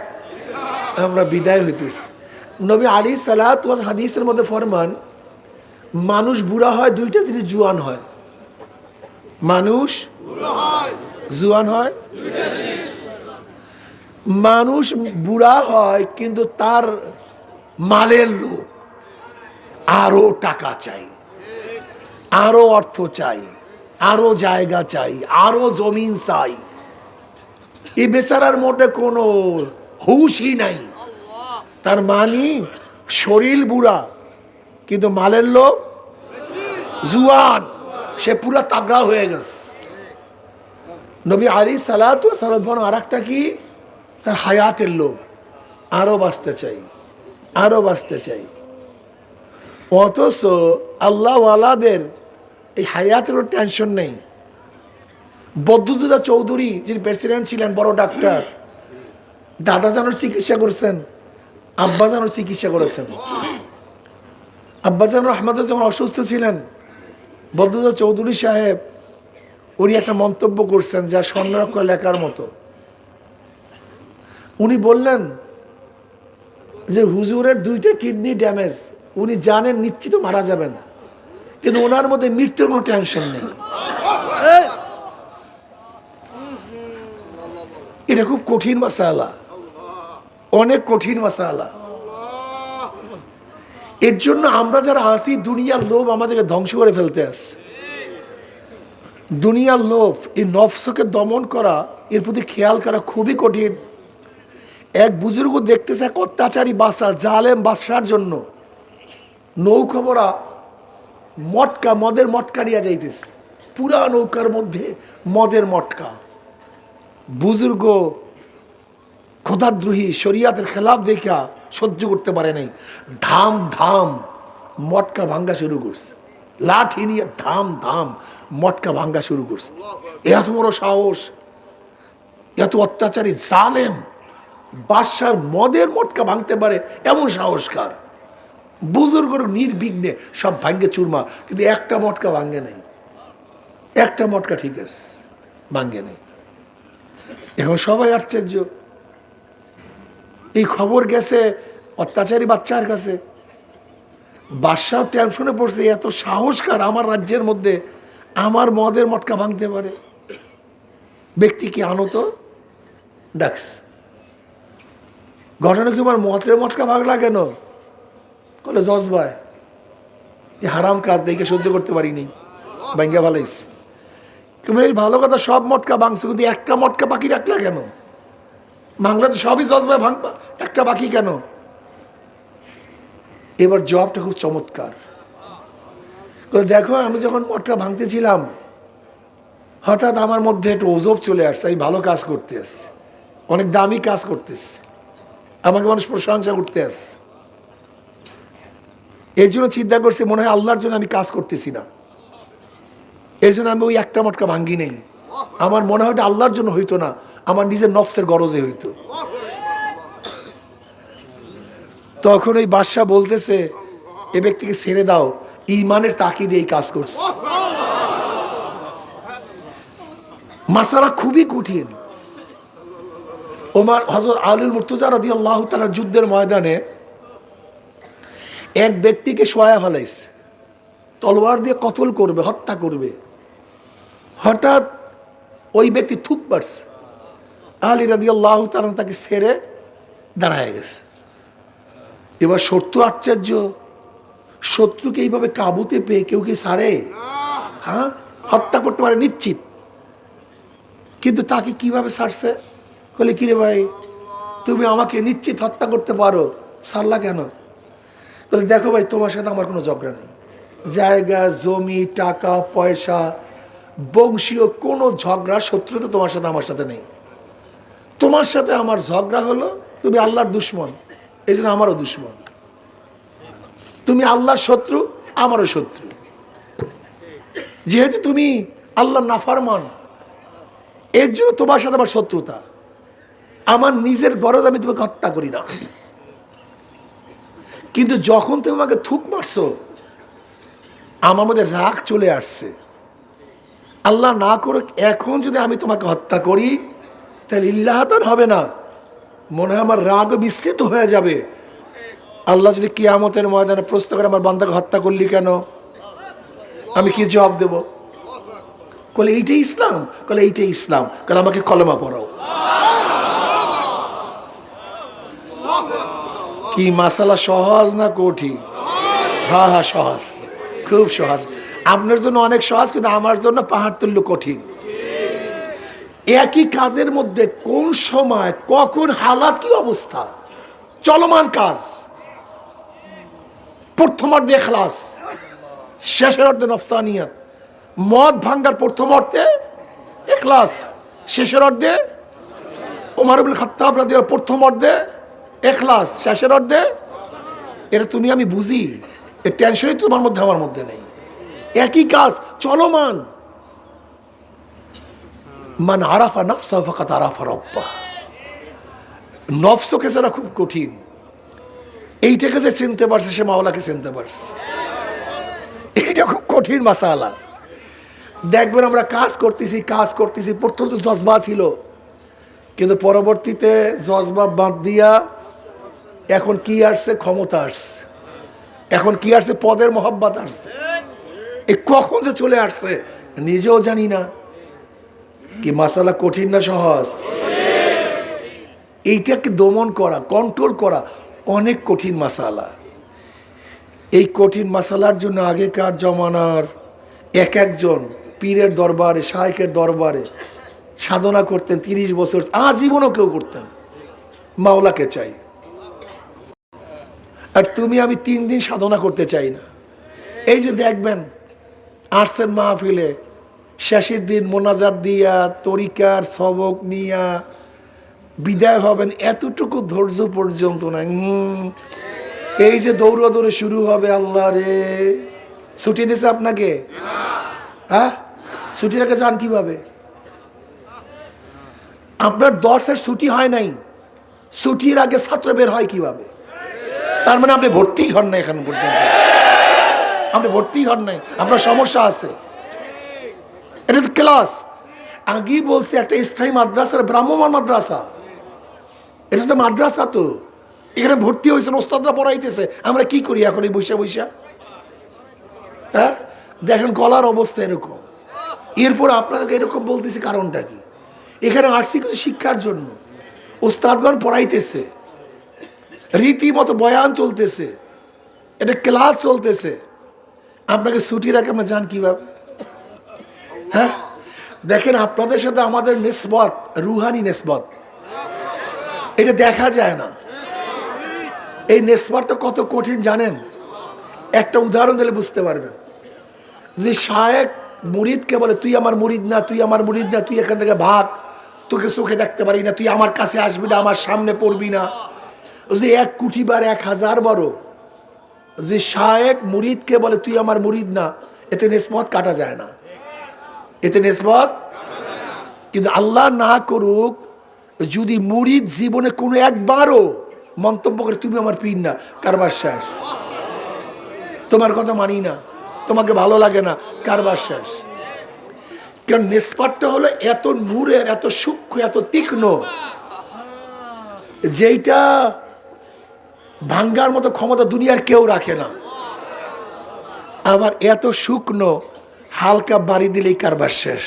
আমরা বিদায় হইতেছি। নবী আলাইহিস সালাতু ওয়াস হাদিসের মধ্যে ফরমান, মানুষ বুড়া হয় 2টা জিনিস জুয়ান হয়। মানুষ জুয়ান হয় 2টা জিনিস। মানুষ বুড়া হয় কিন্তু তার মালের লোভ, আরো টাকা চাই, আরো অর্থ চাই, আরো জায়গা চাই, আরো জমিন চাই। এই বেচারার মধ্যে কোনো হুশই নাই। তার মানে শরীর বুড়া কিন্তু মালের লোভ জুয়ান, সে পুরা তাগড়া হয়ে গেছে। নবী আলাইহিস সালাতু ওয়াস সালাম আরেকটা কি? তার হায়াতের লোভ, আরো বাঁচতে চাই, আরো বাঁচতে চাই। অথচ আল্লাহ ওয়ালাদের এই হায়াতের টেনশন নেই। বদরুদ্দোজা চৌধুরী যিনি প্রেসিডেন্ট ছিলেন, বড় ডাক্তার, দাদা জানোর চিকিৎসা করছেন, আব্বা জানোর চিকিৎসা করেছেন। আব্বা জান রহমতুল্লাহ যখন অসুস্থ ছিলেন, বদরুদ্দোজা চৌধুরী সাহেব উনি একটা মন্তব্য করছেন যা স্বর্ণাক্ষর লেখার মতো। উনি বললেন যে হুজুরের 2টা কিডনি ড্যামেজ, উনি জানেন নিশ্চিত মারা যাবেন, কিন্তু ওনার মধ্যে মৃত্যুর কোনো টেনশন নেই। এটা খুব কঠিন মাসালা, অনেক কঠিন মাসালা। এর জন্য আমরা যারা আসি, দুনিয়ার লোভ আমাদেরকে ধ্বংস করে ফেলতে আসে। দুনিয়ার লোভ, এই নফসকে দমন করা, এর প্রতি খেয়াল করা খুবই কঠিন। এক বুজুর্গ দেখতেছে এক অত্যাচারী বাদশা, জালেম বাদশার জন্য নৌকা ভরা মটকা, মদের মটকা নিয়ে যাইতেছে, পুরা নৌকার মধ্যে মদের মটকা। বুজুর্গ খোদাদ্রোহী শরিয়াতের খেলাফ দেখা সহ্য করতে পারে নাই, ধাম ধাম মটকা ভাঙ্গা শুরু করছে, লাঠি নিয়ে ধাম ধাম মটকা ভাঙ্গা শুরু করছে। এত বড় সাহস, এত অত্যাচারী জালেম বাদশার মদের মটকা ভাঙতে পারে এমন সাহসকার বুজুর্গর নির্বিঘ্নে সব ভাঙ্গে চুরমা, কিন্তু একটা মটকা ভাঙ্গে নেই, একটা মটকা ঠিক আছে ভাঙ্গে নেই। এখন সবাই আশ্চর্য, এই খবর গেছে অত্যাচারী বাচ্চার কাছে, বাদশাহ টেনশনে পড়ছে, এত সাহসকার আমার রাজ্যের মধ্যে আমার মদের মটকা ভাঙতে পারে, ব্যক্তি কি আনো তো ডাকস। ঘটনা কি তোমার মদের মটকা ভাঙলা কেন? বলে জজবাই এই হারাম কাজ দেখে সহ্য করতে পারিনি, ভাঙ্গা ভালাইছে। ভালো কথা, সব মটকা ভাঙছে, কিন্তু একটা মটকা বাকি রাখলা কেন? ভাঙলা তো সবই জজবাই ভাঙবা, একটা বাকি কেন? এবার জবাবটা খুব চমৎকার। দেখো, আমি যখন মটকা ভাঙতেছিলাম হঠাৎ আমার মধ্যে একটু ওজব চলে আসছে, আমি ভালো কাজ করতে আসছি, অনেক দামি কাজ করতেছি, আমাকে মানুষ প্রশংসা করতে আসছে। এর জন্য চিন্তা করছি মনে হয় আল্লাহর জন্য আমি কাজ করতেছি না, এর জন্য আমি ওই একটা মটকা ভাঙ্গি নেই। আমার মনে হয় আল্লাহর জন্য হইতো না, আমার নিজের নফসের গরজে হইতো। তখন ওই বাদশাহ বলতেছে, এ ব্যক্তিকে ছেড়ে দাও, ঈমানের তাকিদে এই কাজ করছে। মাসালা খুবই কঠিন। ওমর হযরত আলী মুর্তজা রাদিয়াল্লাহু তাআলা যুদ্ধের ময়দানে এক ব্যক্তিকে শোয়া ফেলাইছে, তলোয়ার দিয়ে কতল করবে, হত্যা করবে। হঠাৎ ওই ব্যক্তি থুক পারছে, আলী রাদিয়াল্লাহু তাআলা তাকে ছেড়ে দাঁড়ায় গেছে। এবার শত্রু আশ্চর্য, শত্রুকে এইভাবে কাবুতে পেয়ে কেউ কি ছাড়ে? হ্যাঁ, হত্যা করতে পারে নিশ্চিত, কিন্তু তাকে কিভাবে ছাড়ছে? বলে, কিরে ভাই, তুমি আমাকে নিশ্চিত হত্যা করতে পারো, ছাড়লা কেন? বলে, দেখো ভাই, তোমার সাথে আমার কোনো ঝগড়া নেই, জায়গা জমি টাকা পয়সা বংশীয় কোনো ঝগড়া শত্রুতা তোমার সাথে আমার সাথে নেই। তোমার সাথে আমার ঝগড়া হলো তুমি আল্লাহর দুশ্মন, এই জন্য আমারও দুশ্মন। তুমি আল্লাহর শত্রু, আমারও শত্রু। যেহেতু তুমি আল্লাহর নাফরমান, এর জন্য তোমার সাথে আমার শত্রুতা। আমার নিজের গরজ আমি তোমাকে হত্যা করি না, কিন্তু যখন তুমি আমাকে থুক মারছো আমার মধ্যে রাগ চলে আসছে। আল্লাহ না করুক এখন যদি আমি তোমাকে হত্যা করি তাহলে ইল্লাহাতান হবে না, মনে হয় আমার রাগ বিস্তৃত হয়ে যাবে। আল্লাহ যদি কিয়ামতের ময়দানে প্রশ্ন করে আমার বান্দাকে হত্যা করলি কেন, আমি কি জবাব দেব? বলে, এইটাই ইসলাম? বলে, এইটাই ইসলাম। কারণ আমাকে কলেমা পড়াও। কি মাসালা সহজ না কঠিন? হ্যাঁ হ্যাঁ, সহজ, খুব সহজ। আপনার জন্য অনেক সহজ, কিন্তু আমার জন্য পাহাড় তুল্য কঠিন। একই কাজের মধ্যে কোন সময় কখন হালাত কি অবস্থা, চলমান কাজ। প্রথম অর্ধে ইখলাস, শেষের অর্ধে নফসানিয়াত। মদ ভাঙ্গার প্রথম অর্ধে ইখলাস, শেষের অর্ধে ওমর ইবনে খাত্তাব রাদিয়াল্লাহু প্রথম অর্ধে ইখলাস, শেষের অর্ধে। এটা তুমি আমি বুঝি, এর টেনশনই তোমার মধ্যে আমার মধ্যে নেই। একই কাজ চলমান। মান আরাফা নফসা ফাকাদ আরাফা রাব্বাহ। নফসকে যারা খুব কঠিন, এইটাকে যে চিনতে পারছে সে মাওলাকে চিনতে পারছে। এইটা খুব কঠিন মাসালা। দেখবেন আমরা কাজ করতেছি, প্রথম তো জজবা ছিল, কিন্তু পরবর্তীতে জজবা বাদ দিয়া এখন কি আসছে? ক্ষমতা আসছে। এখন কি আসছে? পদের মহব্বত আসছে। এই কখন যে চলে আসছে নিজেও জানি না। কি মাসালা কঠিন না সহজ? এইটাকে দমন করা, কন্ট্রোল করা অনেক কঠিন মাসালা। এই কঠিন মাসালার জন্য আগেকার জমানার এক একজন পীরের দরবারে, শায়েখের দরবারে সাধনা করতেন 30 বছর, আজীবনও কেউ করতেন। মাওলাকে চাই। আর তুমি আমি 3 দিন সাধনা করতে চাই না। এই যে দেখবেন আসছেন মাহফিলে, শেষের দিন মোনাজাত দিয়া, তরিকার সবক নিয়া বিদায় হবেন, এতটুকু ধৈর্য পর্যন্ত না। এই যে দৌড়ে শুরু হবে, আল্লাহ রে, ছুটি দিছে আপনাকে? হ্যাঁ, ছুটির আগে যান কিভাবে? আপনার দর্শের ছুটি হয় নাই, ছুটির আগে ছাত্র বের হয় কিভাবে? তার মানে আপনি ভর্তি হন না, এখন পর্যন্ত আপনি ভর্তি হন নাই, আপনার সমস্যা আছে। এটা তো ক্লাস। আগেই বলছি একটা স্থায়ী মাদ্রাসার ব্রাহ্মণ মাদ্রাসা, এটা তো মাদ্রাসা। তো এখানে ভর্তি হয়েছেন, ওস্তাদরা পড়াইতেছে, আমরা কি করি এখন এই বৈশা? হ্যাঁ, দেখেন গলার অবস্থা এরকম। এরপর আপনাদেরকে এরকম বলতেছি কারণটা কি? এখানে আসছি কিছু শিক্ষার জন্য। ওস্তাদগণ পড়াইতেছে, রীতিমতো বয়ান চলতেছে, এটা ক্লাস চলতেছে, আপনাকে ছুটি রাখে আমরা যান কিভাবে? হ্যাঁ, দেখেন আপনাদের সাথে আমাদের নিসবত রুহানি নিসবত, এটা দেখা যায় না। এই নিসবতটা কত কঠিন জানেন? একটা উদাহরণ দিলে বুঝতে পারবেন। যদি শায়েখ মুরিদকে বলে তুই আমার মুরিদ না, তুই আমার মুরিদ না, তুই এখান থেকে ভাগ, তোকে চোখে দেখতে পারি না, তুই আমার কাছে আসবি না, আমার সামনে পড়বি না, যদি 1 কোটি বার 1000 বারও যদি শায়েখ মুরিদকে বলে তুই আমার মুরিদ না, এতে নিসবত কাটা যায় না, এতে নিসবত। কিন্তু আল্লাহ না করুক, যদি মুরিদ জীবনে কোনো একবারও মন্তব্য করে তুমি আমার পীর না, কারবার শেষ, তোমার কথা মানি না, তোমাকে ভালো লাগে না, কারবার শেষ। কারণ নিসবতটা হলো এত নূরের, এত সূক্ষ্ম, এত তীক্ষ্ণ, যেইটা ভাঙ্গার মতো ক্ষমতা দুনিয়ার কেউ রাখে না। আবার এত শুকনো, হালকা বাড়ি দিলেই কারবার শেষ,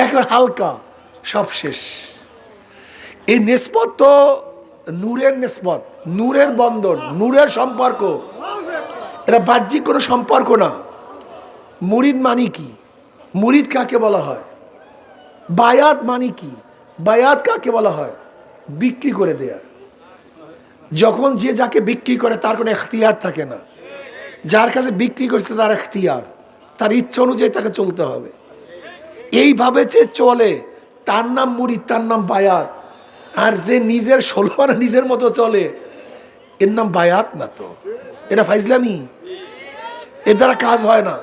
একটা হালকা সব শেষ। এই নিসবত তো নূরের নিসবত, নূরের বন্ধন, নূরের সম্পর্ক, এটা বাহ্যিক কোনো সম্পর্ক না। মুরিদ মানি কি? মুরিদ কাকে বলা হয়? বায়াত মানি কি? বায়াত কাকে বলা হয়? বিক্রি করে দেয়া। যখন যে যাকে বিক্রি করে তার কোনো এখতিয়ার থাকে না, যার কাছে বিক্রি করছে তার এখতিয়ার, তার ইচ্ছা অনুযায়ী তাকে চলতে হবে। এইভাবে যে চলে তার নাম মুরিদ, তার নাম বায়াত। আর যে নিজের ষোলমানা নিজের মতো চলে, এর নাম বায়াত না। তো এটা ফাইজলামি, এর দ্বারা কাজ হয় না।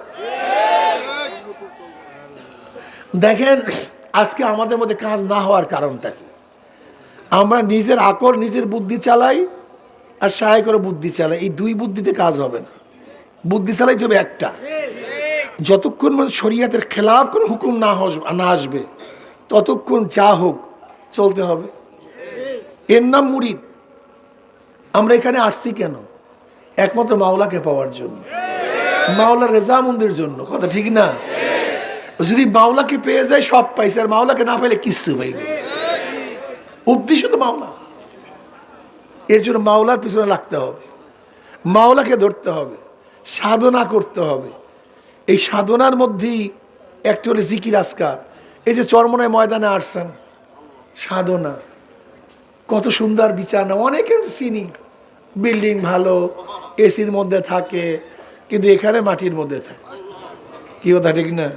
দেখেন আজকে আমাদের মধ্যে কাজ না হওয়ার কারণটা কি? আমরা নিজের আকল, নিজের বুদ্ধি চালাই, আর সাহায্য করে বুদ্ধি চালাই। এই 2 বুদ্ধিতে কাজ হবে না। বুদ্ধি চালাই যাবে একটা, যতক্ষণ শরীয়তের খেলাফ কোনো হুকুম না আসবে ততক্ষণ যা হোক চলতে হবে। এর নাম মুরিদ। আমরা এখানে আসছি কেন? একমাত্র মাওলাকে পাওয়ার জন্য, মাওলার রেজামন্দির জন্য। কথা ঠিক না? যদি মাওলাকে পেয়ে যায় সব পাইছে, আর মাওলাকে না পেলে কিচ্ছু পাইনি। উদ্দেশ্য তো মাওলা। এর জন্য মাওলার পিছনে লাগতে হবে, মাওলাকে ধরতে হবে, সাধনা করতে হবে। এই সাধনার মধ্যেই একটা হলে জিকির আজকার। এই যে চরমনায় ময়দানে আসছেন, সাধনা, কত সুন্দর বিছানা, অনেকের চিনি, বিল্ডিং ভালো, এসির মধ্যে থাকে, কিন্তু এখানে মাটির মধ্যে থাকে। কি কথা ঠিক না?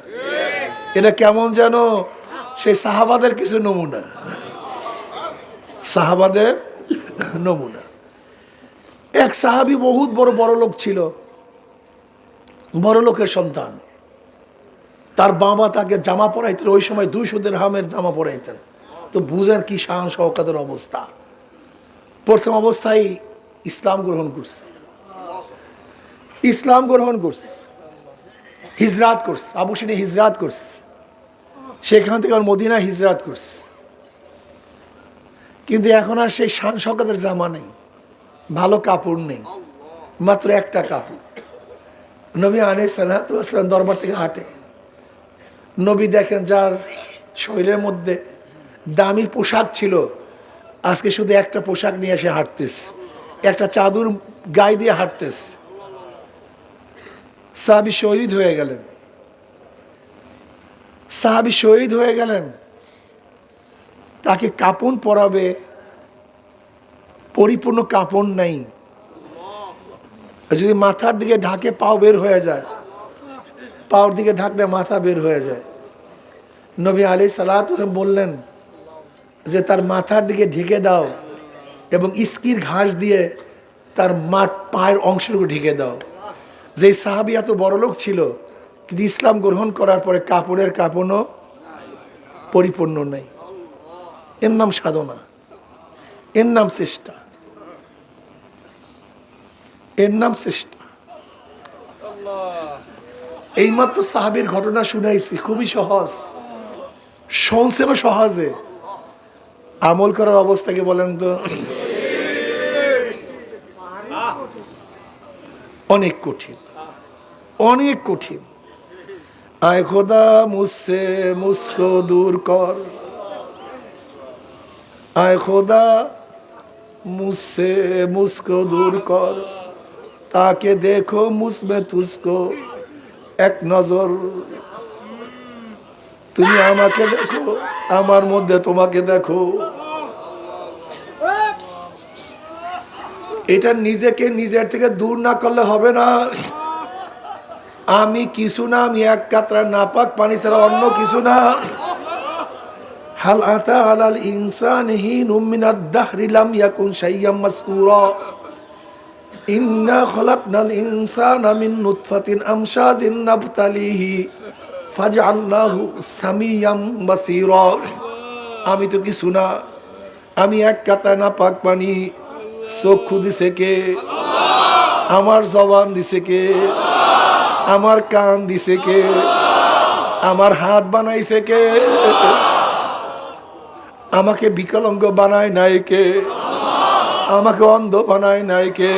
এটা কেমন যেন সেই সাহাবাদের কিছু নমুনা, সাহাবাদের নমুনা। এক সাহাবী বহুত বড় লোক ছিল, বড় লোকের সন্তান। তার বাবা তাকে জামা পরাইতেন, ওই সময় 200 দিরহামের জামা পরাইতেন। তো বুঝেন কি শান শওকতের অবস্থা। প্রথম অবস্থায় ইসলাম গ্রহণ করছে, ইসলাম গ্রহণ করছে। হিজরাত করছে, আবু সিনা হিজরাত করছে, সেখান থেকে আর মদিনা হিজরাত করছে। কিন্তু এখন আর সেই শান শওকতের জামা নেই, ভালো কাপড় নেই, মাত্র একটা কাপড়। নবী আলাইহিস সালাতু ওয়াস সালাম দরবার থেকে হাঁটে, নবী দেখেন যার শরীরের মধ্যে দামি পোশাক ছিল, আজকে শুধু একটা পোশাক নিয়ে এসে হাঁটতেছে, একটা চাদর গায়ে দিয়ে হাঁটতেছে। সাহাবী শহীদ হয়ে গেলেন, সাহাবী শহীদ হয়ে গেলেন, তাকে কাপড় পরাবে, পরিপূর্ণ কাপড় নাই। যদি মাথার দিকে ঢাকে পাও বের হয়ে যায়, পাওয়ার দিকে ঢাকলে মাথা বের হয়ে যায়। নবী আলাইহিস সালাতু ওয়াস সালাম বললেন যে তার মাথার দিকে ঢেকে দাও এবং ইস্কির ঘাস দিয়ে তার পায়ের অংশটুকু ঢেকে দাও। যেই সাহাবী এত বড় লোক ছিল, কিন্তু ইসলাম গ্রহণ করার পরে কাপড়ের কাপড়ও পরিপূর্ণ নেই। এর নাম সাধনা, এর নাম চেষ্টা, এর নাম চেষ্টা। এইমাত্র সাহাবীর ঘটনা শুনাইছি, খুবই সহজ, শুনছেন সহজে, আমল করার অবস্থাকে বলেন তো অনেক কঠিন, অনেক কঠিন। আয় খোদা মুঝসে মুঝকো দূর কর, আয় খোদা মুঝসে মুঝকো দূর কর, তাকে দেখো মুঝমে তুঝকো এক নজর। তুমি আমাকে দেখো, আমার মধ্যে তোমাকে দেখো। এটা নিজেকে নিজের থেকে দূর না করলে হবে না। আমি কিছু না, আমি এক কাতরা নাপাক পানি ছাড়া অন্য কিছু না। হাল আতা আলাল ইনসানি হিনুম মিনাদ দাহরি লাম ইয়াকুন শাইয়্যাম মাযকুরা, ইন্না খলাকনাল ইনসানা মিন নুতফাতিন আমশাজিন নাবতালিহি ফাজআলনাহু সামিয়াম বাসীরা। আমি তো কিছু না, আমি এক কাতরা নাপাক পানি। চক্ষু দিছে কে? আমার জবান দিছে কে? আমার কান দিছে কে? আমার হাত বানাইছে কে? আমাকে বিকলাঙ্গ বানায় নাই কে? আমাকে অন্ধ বানায় নাই কে?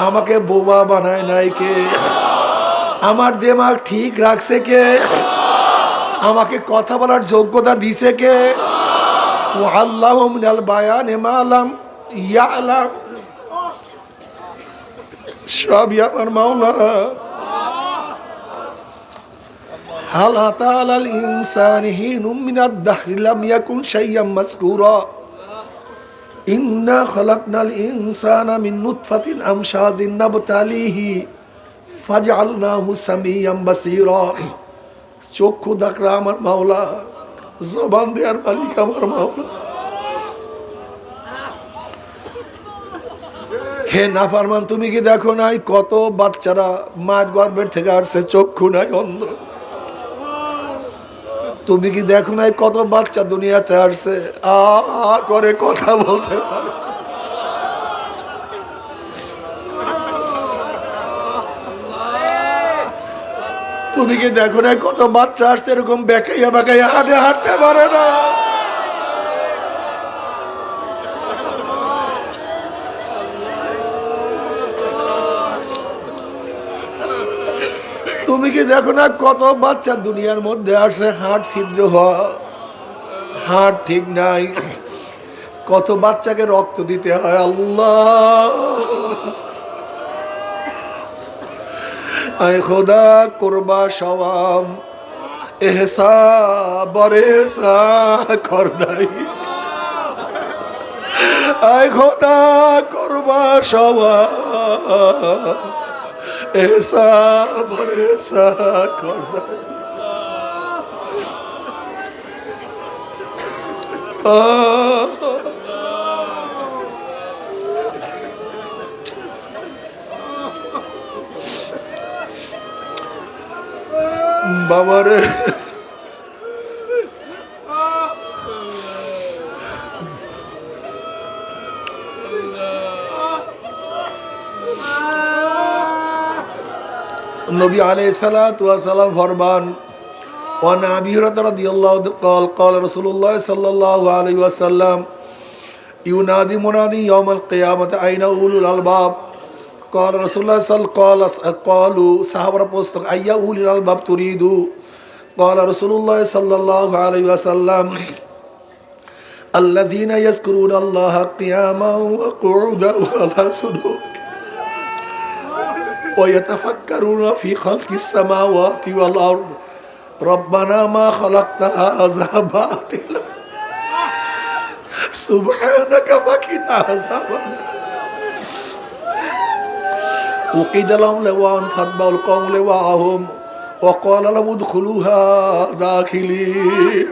আমাকে বোবা বানায় নাই কে? আমার দিমাগ ঠিক রাখছে কে? আমাকে কথা বলার যোগ্যতা দিছে কে? আল্লাহু মিনাল বায়ানি মা লাম ইয়ালাম, সবই আমার মাওলা। হাল আতা আলাল ইনসানি হিনুম মিনাদ দাহরি লাম ইয়াকুন শাইয়্যাম মাযকুরা, ইন্না খলাকনাল ইনসানা মিন নুতফাতিন আমশাজিন নাবতালিহি ফাজআলনাহু সামিয়াম বাসীরা। চক্ষু দেখরা আমার মাওলা, জবান দেওয়ার মালিক আমার মাওলা। হে নাফরমান, তুমি কি দেখো নাই কত বাচ্চারা মায়ের গর্ভের থেকে আসছে, চক্ষু নাই, অন্ধ? তুমি কি দেখো নাই কত বাচ্চা দুনিয়াতে আসছে আ করে কথা বলতে পারে? তুমি কি দেখো নাই কত বাচ্চা আসছে এরকম বেকাইয়া বেকাইয়া হাঁটে, হাঁটতে পারে না? তুমি কি দেখো না কত বাচ্চা দুনিয়ার মধ্যে আসছে হার্ট ছিদ্র হওয়া, হার্ট ঠিক নাই, কত বাচ্চাকে রক্ত দিতে হয়। আল্লাহ, আয় খোদা করবা সওয়াম এহসা বরেসা করদাই, আয় খোদা করবা সওয়াম এহসা বরেসা করদাই। বাবারে, নবী আলাইহিস সালাতু ওয়াস সালাম ফরমান ওয়া আবি হুরায়রা রাদিয়াল্লাহু আনহু قال رسول الله صلى الله عليه وسلم ينادي منادي يوم القيامة أين أولو الألباب قال رسول الله صلى الله عليه وسلم قالوا صحابة প্রশ্ন أي أولي الألباب تريد قال رسول الله صلى الله عليه وسلم الذين يذكرون الله قياما وقعودا وعلى جنوبهم ويتفكرون في خلق السماوات والأرض ربنا ما خلقت هذا باطلا سبحانك فقنا عذاب النار وقيل لهم لواء فاتبعوا القوم لواءهم وقال لهم ادخلوها داخلين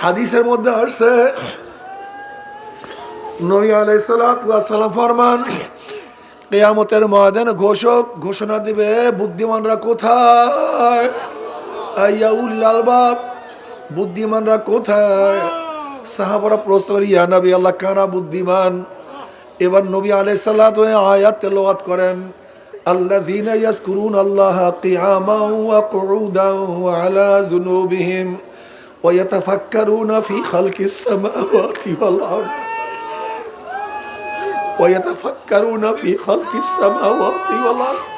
হাদিসের মধ্যে আসছে নবী আলাইহিস সালাতু ওয়াস সালাম ফরমান কিয়ামতের ময়দানে ঘোষণা দিবে বুদ্ধিমানরা কোথায় আইয়া উলিল আলবাব বুদ্ধিমানরা কোথায় সাহাবারা প্রশ্ন করে ইয়া নবী আল্লাহ কারা বুদ্ধিমান এবার নবী আলাইহিস সালাতু আয়াত তেলাওয়াত করেন আল্লাযীনা ইয়াযকুরুনাল্লাহা কিয়ামান ওয়া কুউদান ওয়া আলা যুনুবিহিম ওয়া ইয়াতাফাক্কারুনা ফি খালকিস সামাওয়াতি ওয়াল আরদ ওয়া ইয়াতাফাক্কারুনা ফি খালকিস সামাওয়াতি ওয়াল আরদ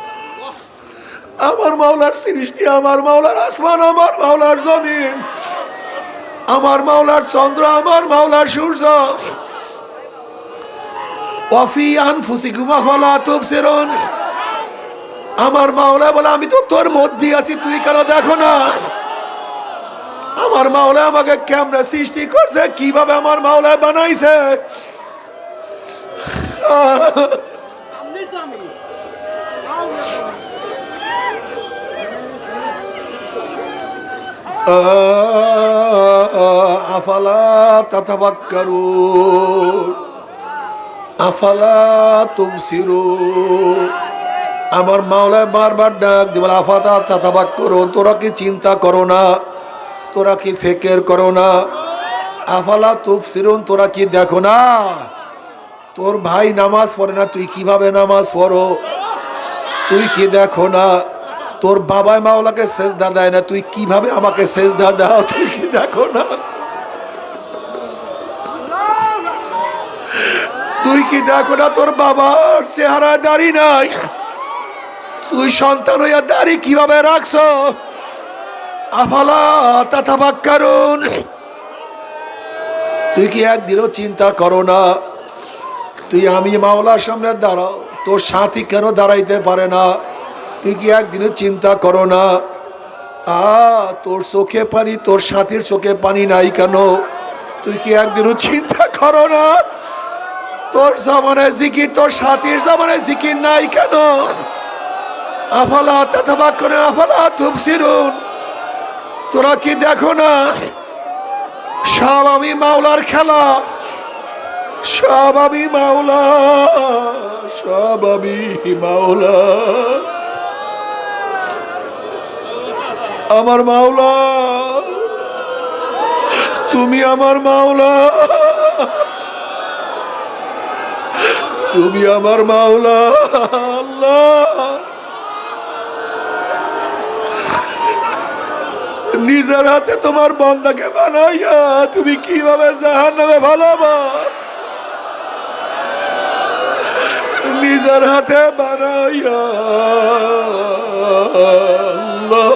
আমার মাওলার সৃষ্টি আমার মাওলার আসমান আমার মাওলার জমিন আমার মাওলার চন্দ্র আমার মাওলার সূর্য ওয়াফি আনফুসিকুম আফালা তুবসিরুন আমার মাওলা বলে আমি তো তোর মধ্যে আছি তুই কেন দেখো না আমার মাওলা আমাকে কেমনে সৃষ্টি করছে কিভাবে আমার মাওলা বানাইছে আফালা তাতাফাক্কারুন আফালা তুবসিরুন আমার মাওলা বারবার ডাক দিয়ে বলে আফালা তাতাফাক্কারুন তোরা কি চিন্তা করো না তোরা কি ফিকির করো না আফালা তুবসিরুন তোরা কি দেখো না তোর ভাই নামাজ পড়ে না তুই কিভাবে নামাজ পড়ো তুই কি দেখো না তোর বাবা মাওলাকে সেজদা দেয় না তুই কিভাবে আমাকে সেজদা দাও তুই কি দেখো না তুই কি দেখো না তোর বাবার চেহারা দাড়ি নাই তুই সন্তান হইয়া দাড়ি কিভাবে রাখছো আফালা তাতাফাক্কারুন তুই কি একদিনও চিন্তা করো না তুই আমি মাওলার সামনে দাঁড়াও তোর সাথী কেন দাঁড়াইতে পারে না তুই কি একদিনও চিন্তা করো না তোর চোখে পানি তোর সাথীর চোখে পানি নাই কেন তুই কি একদিনও চিন্তা করো না তোর জমানায় জিকির তোর সাথীর জমানায় জিকির নাই কেন আফালা তাতাফাক্কারুন আফালা তুবসিরুন তোরা কি দেখো না সব আমি মাওলার খেলা সব আমি মাওলা সব আমি মাওলা আমার মাওলা তুমি আমার মাওলা তুমি আমার মাওলা আল্লাহ নিজের হাতে তোমার বান্দাকে বানাইয়া তুমি কিভাবে জাহান্নামে ভালোবা নিজের হাতে বানাইয়া আল্লাহ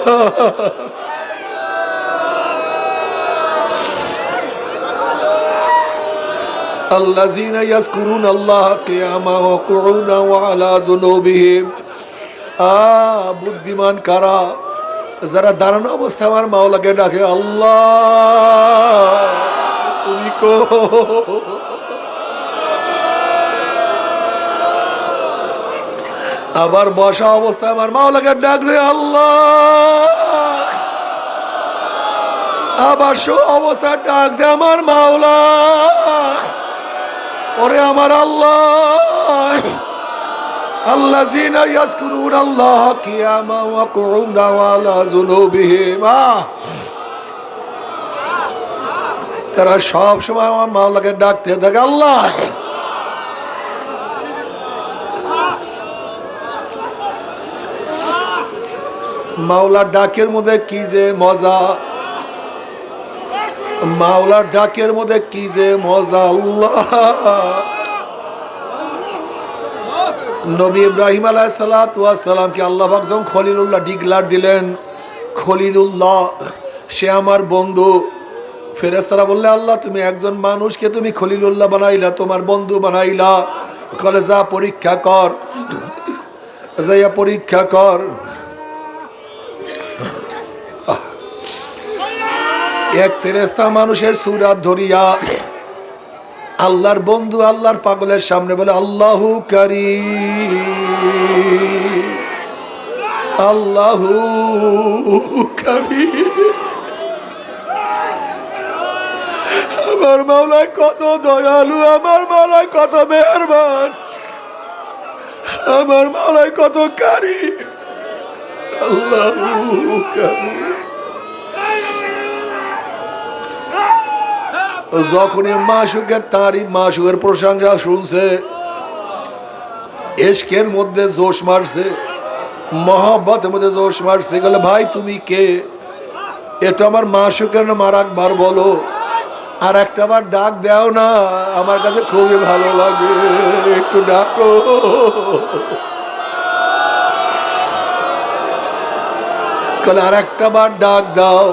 الذين يذكرون الله قياما وقعودا وعلى جنوبهم বুদ্ধিমান কারা যারা দাঁড়ানো অবস্থা আমার মাওলাকে ডাকে আল্লাহ তুমি কো আবার বসা অবস্থায় আমার মাওলাকে ডাক দে আল্লাহ আবার শো অবস্থায় ডাক দে আমার মাওলা ওরে আমার আল্লাহ আল্লাযীনা ইয়াযকুরুনাল্লাহা কিয়ামান ওয়া কুউদান ওয়া আলা যুনুবিহিম তারা সব সময় আমার মাওলাকে ডাকতে থাকে আল্লাহ মাওলার ডাকের মধ্যে কি যে মজা, মাওলার ডাকের মধ্যে কি যে মজা। আল্লাহ নবী ইব্রাহিম আলাইহিসসালামকে আল্লাহ পাক যখন খলিলুল্লাহ ডিক্লার দিলেন, খলিলুল্লাহ সে আমার বন্ধু, ফেরেশতারা বললে আল্লাহ তুমি একজন মানুষকে তুমি খলিলুল্লাহ বানাইলা, তোমার বন্ধু বানাইলা, বলে যা পরীক্ষা কর, যাইয়া পরীক্ষা কর। এক ফেরেশতা মানুষের সুরাত ধরিয়া আল্লাহর বন্ধু আল্লাহর পাগলের সামনে বলে আল্লাহু কারীম, আল্লাহু কারীম। আমার মাওলায় কত দয়ালু, আমার মাওলায় কত মেহেরবান, আমার মাওলায় কত কারীম, আল্লাহু কারীম। যখনই মাশুকের তারিফ, মাশুকের প্রশংসা শুনছে, ইশকের মধ্যে জোশ মারছে, মহব্বতের মধ্যে জোশ মারছে, বলে ভাই তুমি কে? এটা আমার মাশুকের নাম, আর একবার বলো, আর একটা বার ডাক দাও না, আমার কাছে খুবই ভালো লাগে, একটু ডাকো। বলে আর একটা বার ডাক দাও।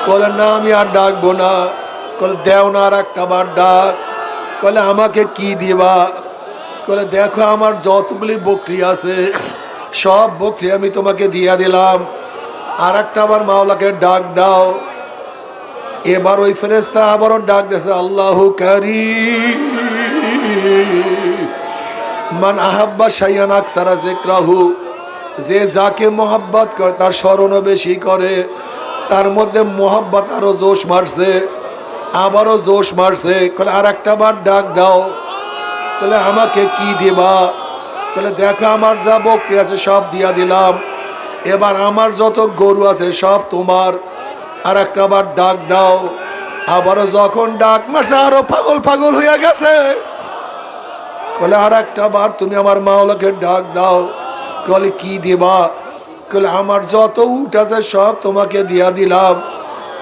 বলে না আমি আর ডাকবো না। বলে দেও না আর একটা বার ডাক। বলে আমাকে কি দিবা? বলে দেখো আমার যতগুলি বকরি আছে সব বকরি আমি তোমাকে দিয়া দিলাম, আর একটা বার মাওলাকে ডাক দাও। এবার ওই ফেরেশতা আবারও ডাক দিয়েছে আল্লাহু কারীম, মান আহাব্বা শাইআন আকসারা যিকরাহু, যে যাকে মোহাব্বত করে তার স্মরণও বেশি করে, তার মধ্যে মোহাব্বত আরো জোশ মারছে, আবারও জোশ মারছে। বলে আর একটা বার ডাক দাও। বলে আমাকে কি দিবা? বলে দেখো আমার যা বকরি আছে সব দিয়া দিলাম, এবার আমার যত গরু আছে সব তোমার, আর একটা বার ডাক দাও। আবারও যখন ডাক মারছে আরো পাগল পাগল হয়ে গেছে। বলে আর একটা বার তুমি আমার মাওলাকে ডাক দাও। বলে কি দিবা? বলে আমার যত উট আছে সব তোমাকে দিয়া দিলাম,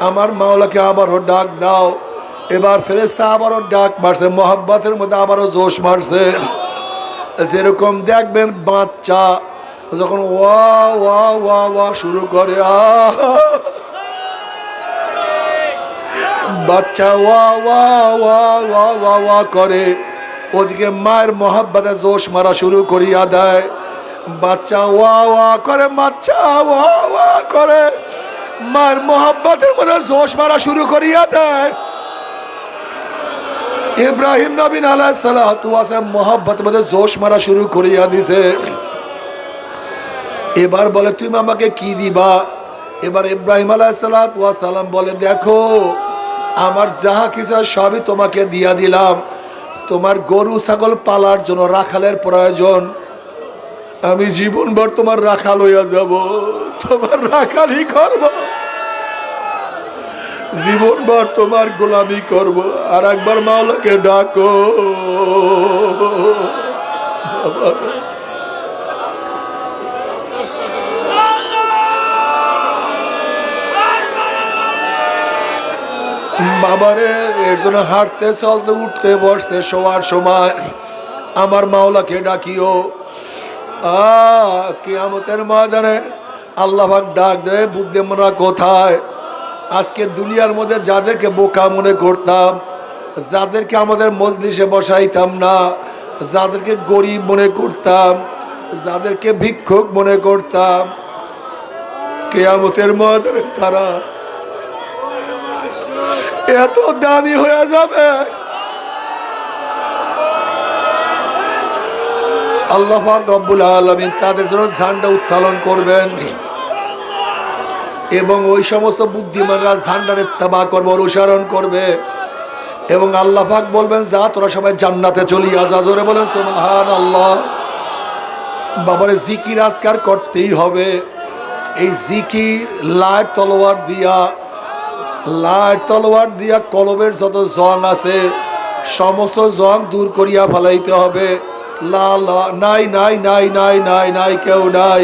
আমার মাওলাকে আবারও ডাক দাও। এবার ফেরেশতা আবারও ডাক মারছে, মোহাব্বতের মধ্যে আবারও জোশ মারছে। যেরকম দেখবেন বাচ্চা যখন ওয়া ওয়া ওয়া ওয়া শুরু করে, বাচ্চা ওয়া ওয়া ওয়া ওয়া ওয়া ওয়া করে, ওদিকে মায়ের মোহাব্বতে জোশ মারা শুরু করিয়া দেয়। বাচ্চা ওয়া ওয়া করে, বাচ্চা ওয়া ওয়া করে, মায়ের মোহাব্বতের মধ্যে জোশ মারা শুরু করিয়া দেয়। ইব্রাহিম নবী আলাইহিস সালাতু ওয়াস সালাম মোহাব্বতের মধ্যে জোশ মারা শুরু করিয়া দিছে। এবার বলে তুমি আমাকে কি দিবা? এবার ইব্রাহিম আলাইহিস সালাতু ওয়াস সালাম বলে দেখো আমার যাহা কিছু সবই তোমাকে দিয়া দিলাম, তোমার গরু ছাগল পালার জন্য রাখালের প্রয়োজন, আমি জীবনভর তোমার রাখাল হইয়া যাব, তোমার রাখালই করব, জীবনভর তোমার গোলামি করব। আর একবার মাওলাকে ডাকো। বাবারে এর জন্য হাঁটতে চলতে উঠতে বসতে শোয়ার সময় আমার মাওলাকে ডাকিও। কিয়ামতের ময়দানে আল্লাহ পাক ডাক দেয়, বুদ্ধিমানরা কোথায়? আজকে দুনিয়ার মধ্যে যাদেরকে বোকা মনে করতাম, যাদেরকে আমাদের মজলিসে বসাইতাম না, যাদেরকে গরিব মনে করতাম, যাদেরকে ভিক্ষুক মনে করতাম, কিয়ামতের ময়দানে তারা এত দামি হয়ে যাবে। আল্লাহ পাক রব্বুল আলামিন তাদের জন্য ঝান্ডা উত্তোলন করবেন এবং ওই সমস্ত বুদ্ধিমানরা ঝান্ডার ইত্তেবা করবে, অনুসরণ করবে এবং আল্লাহ পাক বলবেন যা তোরা সবাই জান্নাতে চলিয়া যা। জোরে বলেন সুবহানাল্লাহ। বাবারে জিকির আজকার করতেই হবে। এই জিকির লাইট তলোয়ার দিয়া কলবের যত জং আছে সমস্ত জং দূর করিয়া ফেলাইতে হবে। লা লা নাই নাই নাই নাই নাই নাই কেউ নাই,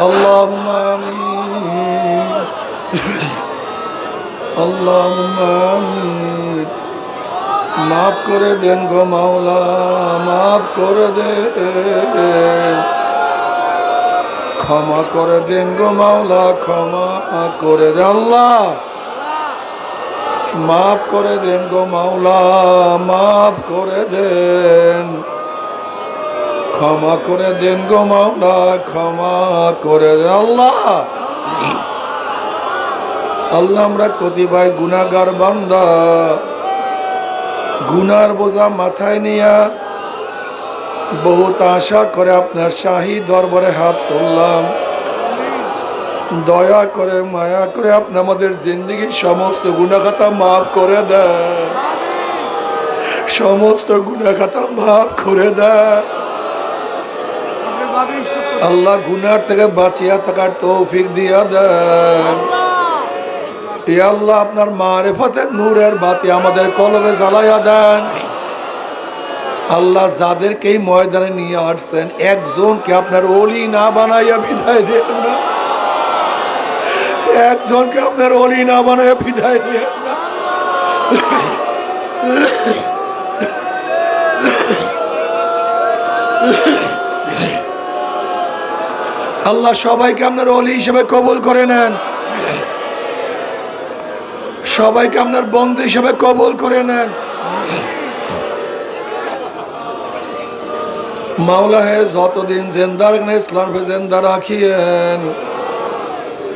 اللهم آمين اللهم آمين মাফ করে দেন গো মাওলা মাফ করে দেন ক্ষমা করে দেন গো মাওলা ক্ষমা করে দেন আল্লাহ মাফ করে দেন গো মাওলা মাফ করে দেন ক্ষমা করে দেন গো মাওলা ক্ষমা করে দেন আল্লাহ আল্লাহ আমরা কতিপয় গুনাহগার বান্দা গুনার বোঝা মাথায় নিয়া বহুত আশা করে আপনার শাহী দরবারে হাত তুললাম দয়া করে মায়া করে আপনি আমাদের জিন্দগির সমস্ত গুনাহ খাতা মাফ করে দেন সমস্ত গুনাহ খাতা মাফ করে দেন আল্লাহ গুনার থেকে বাঁচিয়া থাকার তৌফিক দিয়া দেন ইয়া আল্লাহ আপনার মারিফতের নূরের বাতি আমাদের কলবে জ্বালাইয়া দেন আল্লাহ যাদেরকে এই ময়দানে নিয়ে আসছেন একজনকে আপনার ওলি না বানাইয়া বিদায় দেন না একজনকে আপনার ওলি না বানাইয়া বিদায় দেন না আল্লাহ সবাইকে আপনার ওলি হিসেবে কবুল করে নেন সবাইকে আপনার বন্ধু হিসেবে কবুল করে নেন মাওলা হে যতদিন জিন্দা রাখেন ইসলাম পে জিন্দা রাখিয়েন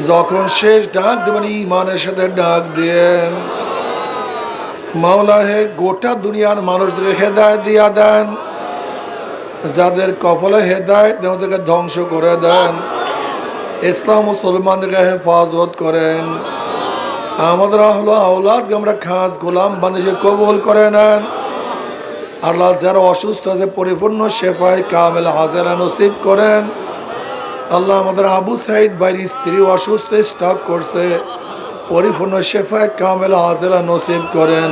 যখন শেষ ডাক দেবেন ইমানের সাথে ডাক দিয়েন মাওলা হে গোটা দুনিয়ার মানুষদের হেদায়েত দিয়া দেন যাদের কপালে হেদায়েত নেই ওদেরকে ধ্বংস করে দেন ইসলাম মুসলমানদেরকে হেফাজত করেন আমাদের আহলে আওলাদকে আমরা খাস গোলাম বানিয়ে কবুল করে নেন আল্লাহ যারা অসুস্থ আছে পরিপূর্ণ শেফায়ে কামেল হাজেরা নসিব করেন আল্লাহ আমাদের আবু সাইদ ভাইয়ের স্ত্রী অসুস্থ স্ট্রোক করছে পরিপূর্ণ শেফায়ে কামেল হাজেরা নসিব করেন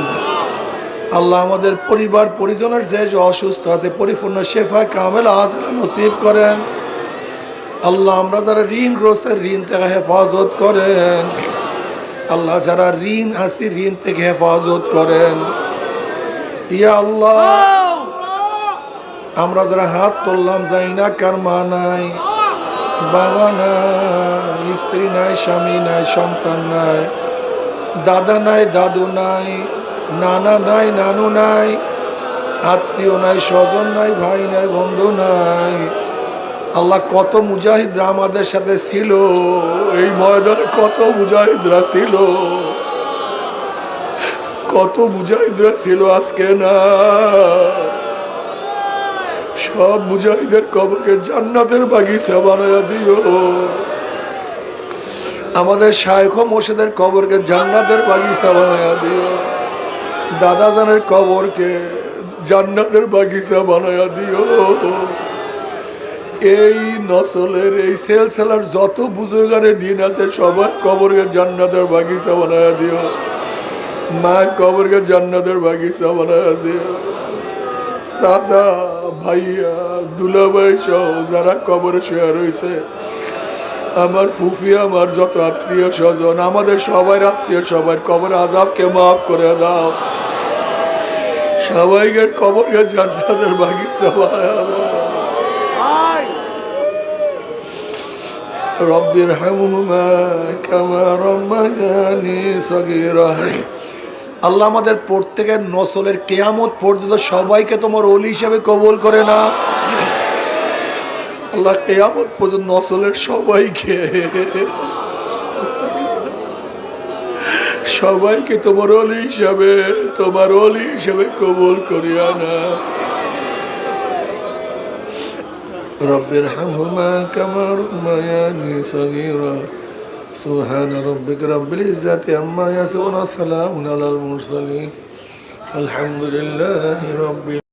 আল্লাহ আমাদের পরিবার পরিজনের যে অসুস্থ আছে পরিপূর্ণ শেফায়ে কামেল হাজেরা নসিব করেন আল্লাহ আমরা যারা ঋণগ্রস্ত ঋণ থেকে হেফাজত করেন আল্লাহ যারা ঋণ আছে ঋণ থেকে হেফাজত করেন ইয়া আল্লাহ আমরা যারা হাত তুললাম যাই না কার মা নাই বাবা নাই স্ত্রী নাই স্বামী নাই সন্তান নাই দাদা নাই দাদু নাই নানা নাই নানু নাই আত্মীয় নাই স্বজন নাই ভাই নাই বন্ধু নাই আল্লাহ কত মুজাহিদরা আমাদের সাথে ছিল এই ময়দানে কত মুজাহিদরা ছিল কত মুজাহিদরা ছিল আজকে না সব মুজাহিদের কবরকে জান্নাতের বাগিচা বানায়া দিও আমাদের শায়খ মোর্শেদের কবরকে জান্নাতের বাগিচা বানায়া দিও দাদা জানের কবরকে জান্নাতের বাগিচা বানায়া দিও এই নসলের এই সিলসিলার যত বুজুর্গানের দিন আছে সবার কবরকে জান্নাতের বাগিচা বানায়া দিও মায়ের কবরকে জান্নাতের বাগিচা বানায়া দিও চাচা ভাইয়া দুলাভাই সহ যারা কবরে শুয়ে রয়েছে আমার ফুফি আমার যত আত্মীয় স্বজন আমাদের সবাই আত্মীয় সবার কবর আযাবকে মাফ করে দাও সবাইকে কবরকে জান্নাতের বাগিচা বানায়া দাও রব্বির হামহুমা কামা রাব্বায়ানি সগীরা আল্লাহ আমাদের প্রত্যেকের নসলের কিয়ামত পর্যন্ত সবাইকে তোমার ওলি হিসেবে কবুল করে না আল্লাহ কিয়ামত পর্যন্ত নসলের সবাইকে সবাইকে তোমার ওলি হিসাবে কবুল করিয়া না। রব্বির হামহুমা কামা রাব্বায়ানি সগীরা। সুবহান রাব্বিকা রাব্বিল ইজ্জাতি আম্মা ইয়াসিফুন ওয়া সালামুন আলাল মুরসালিন। আলহামদুলিল্লাহি রাব্বিল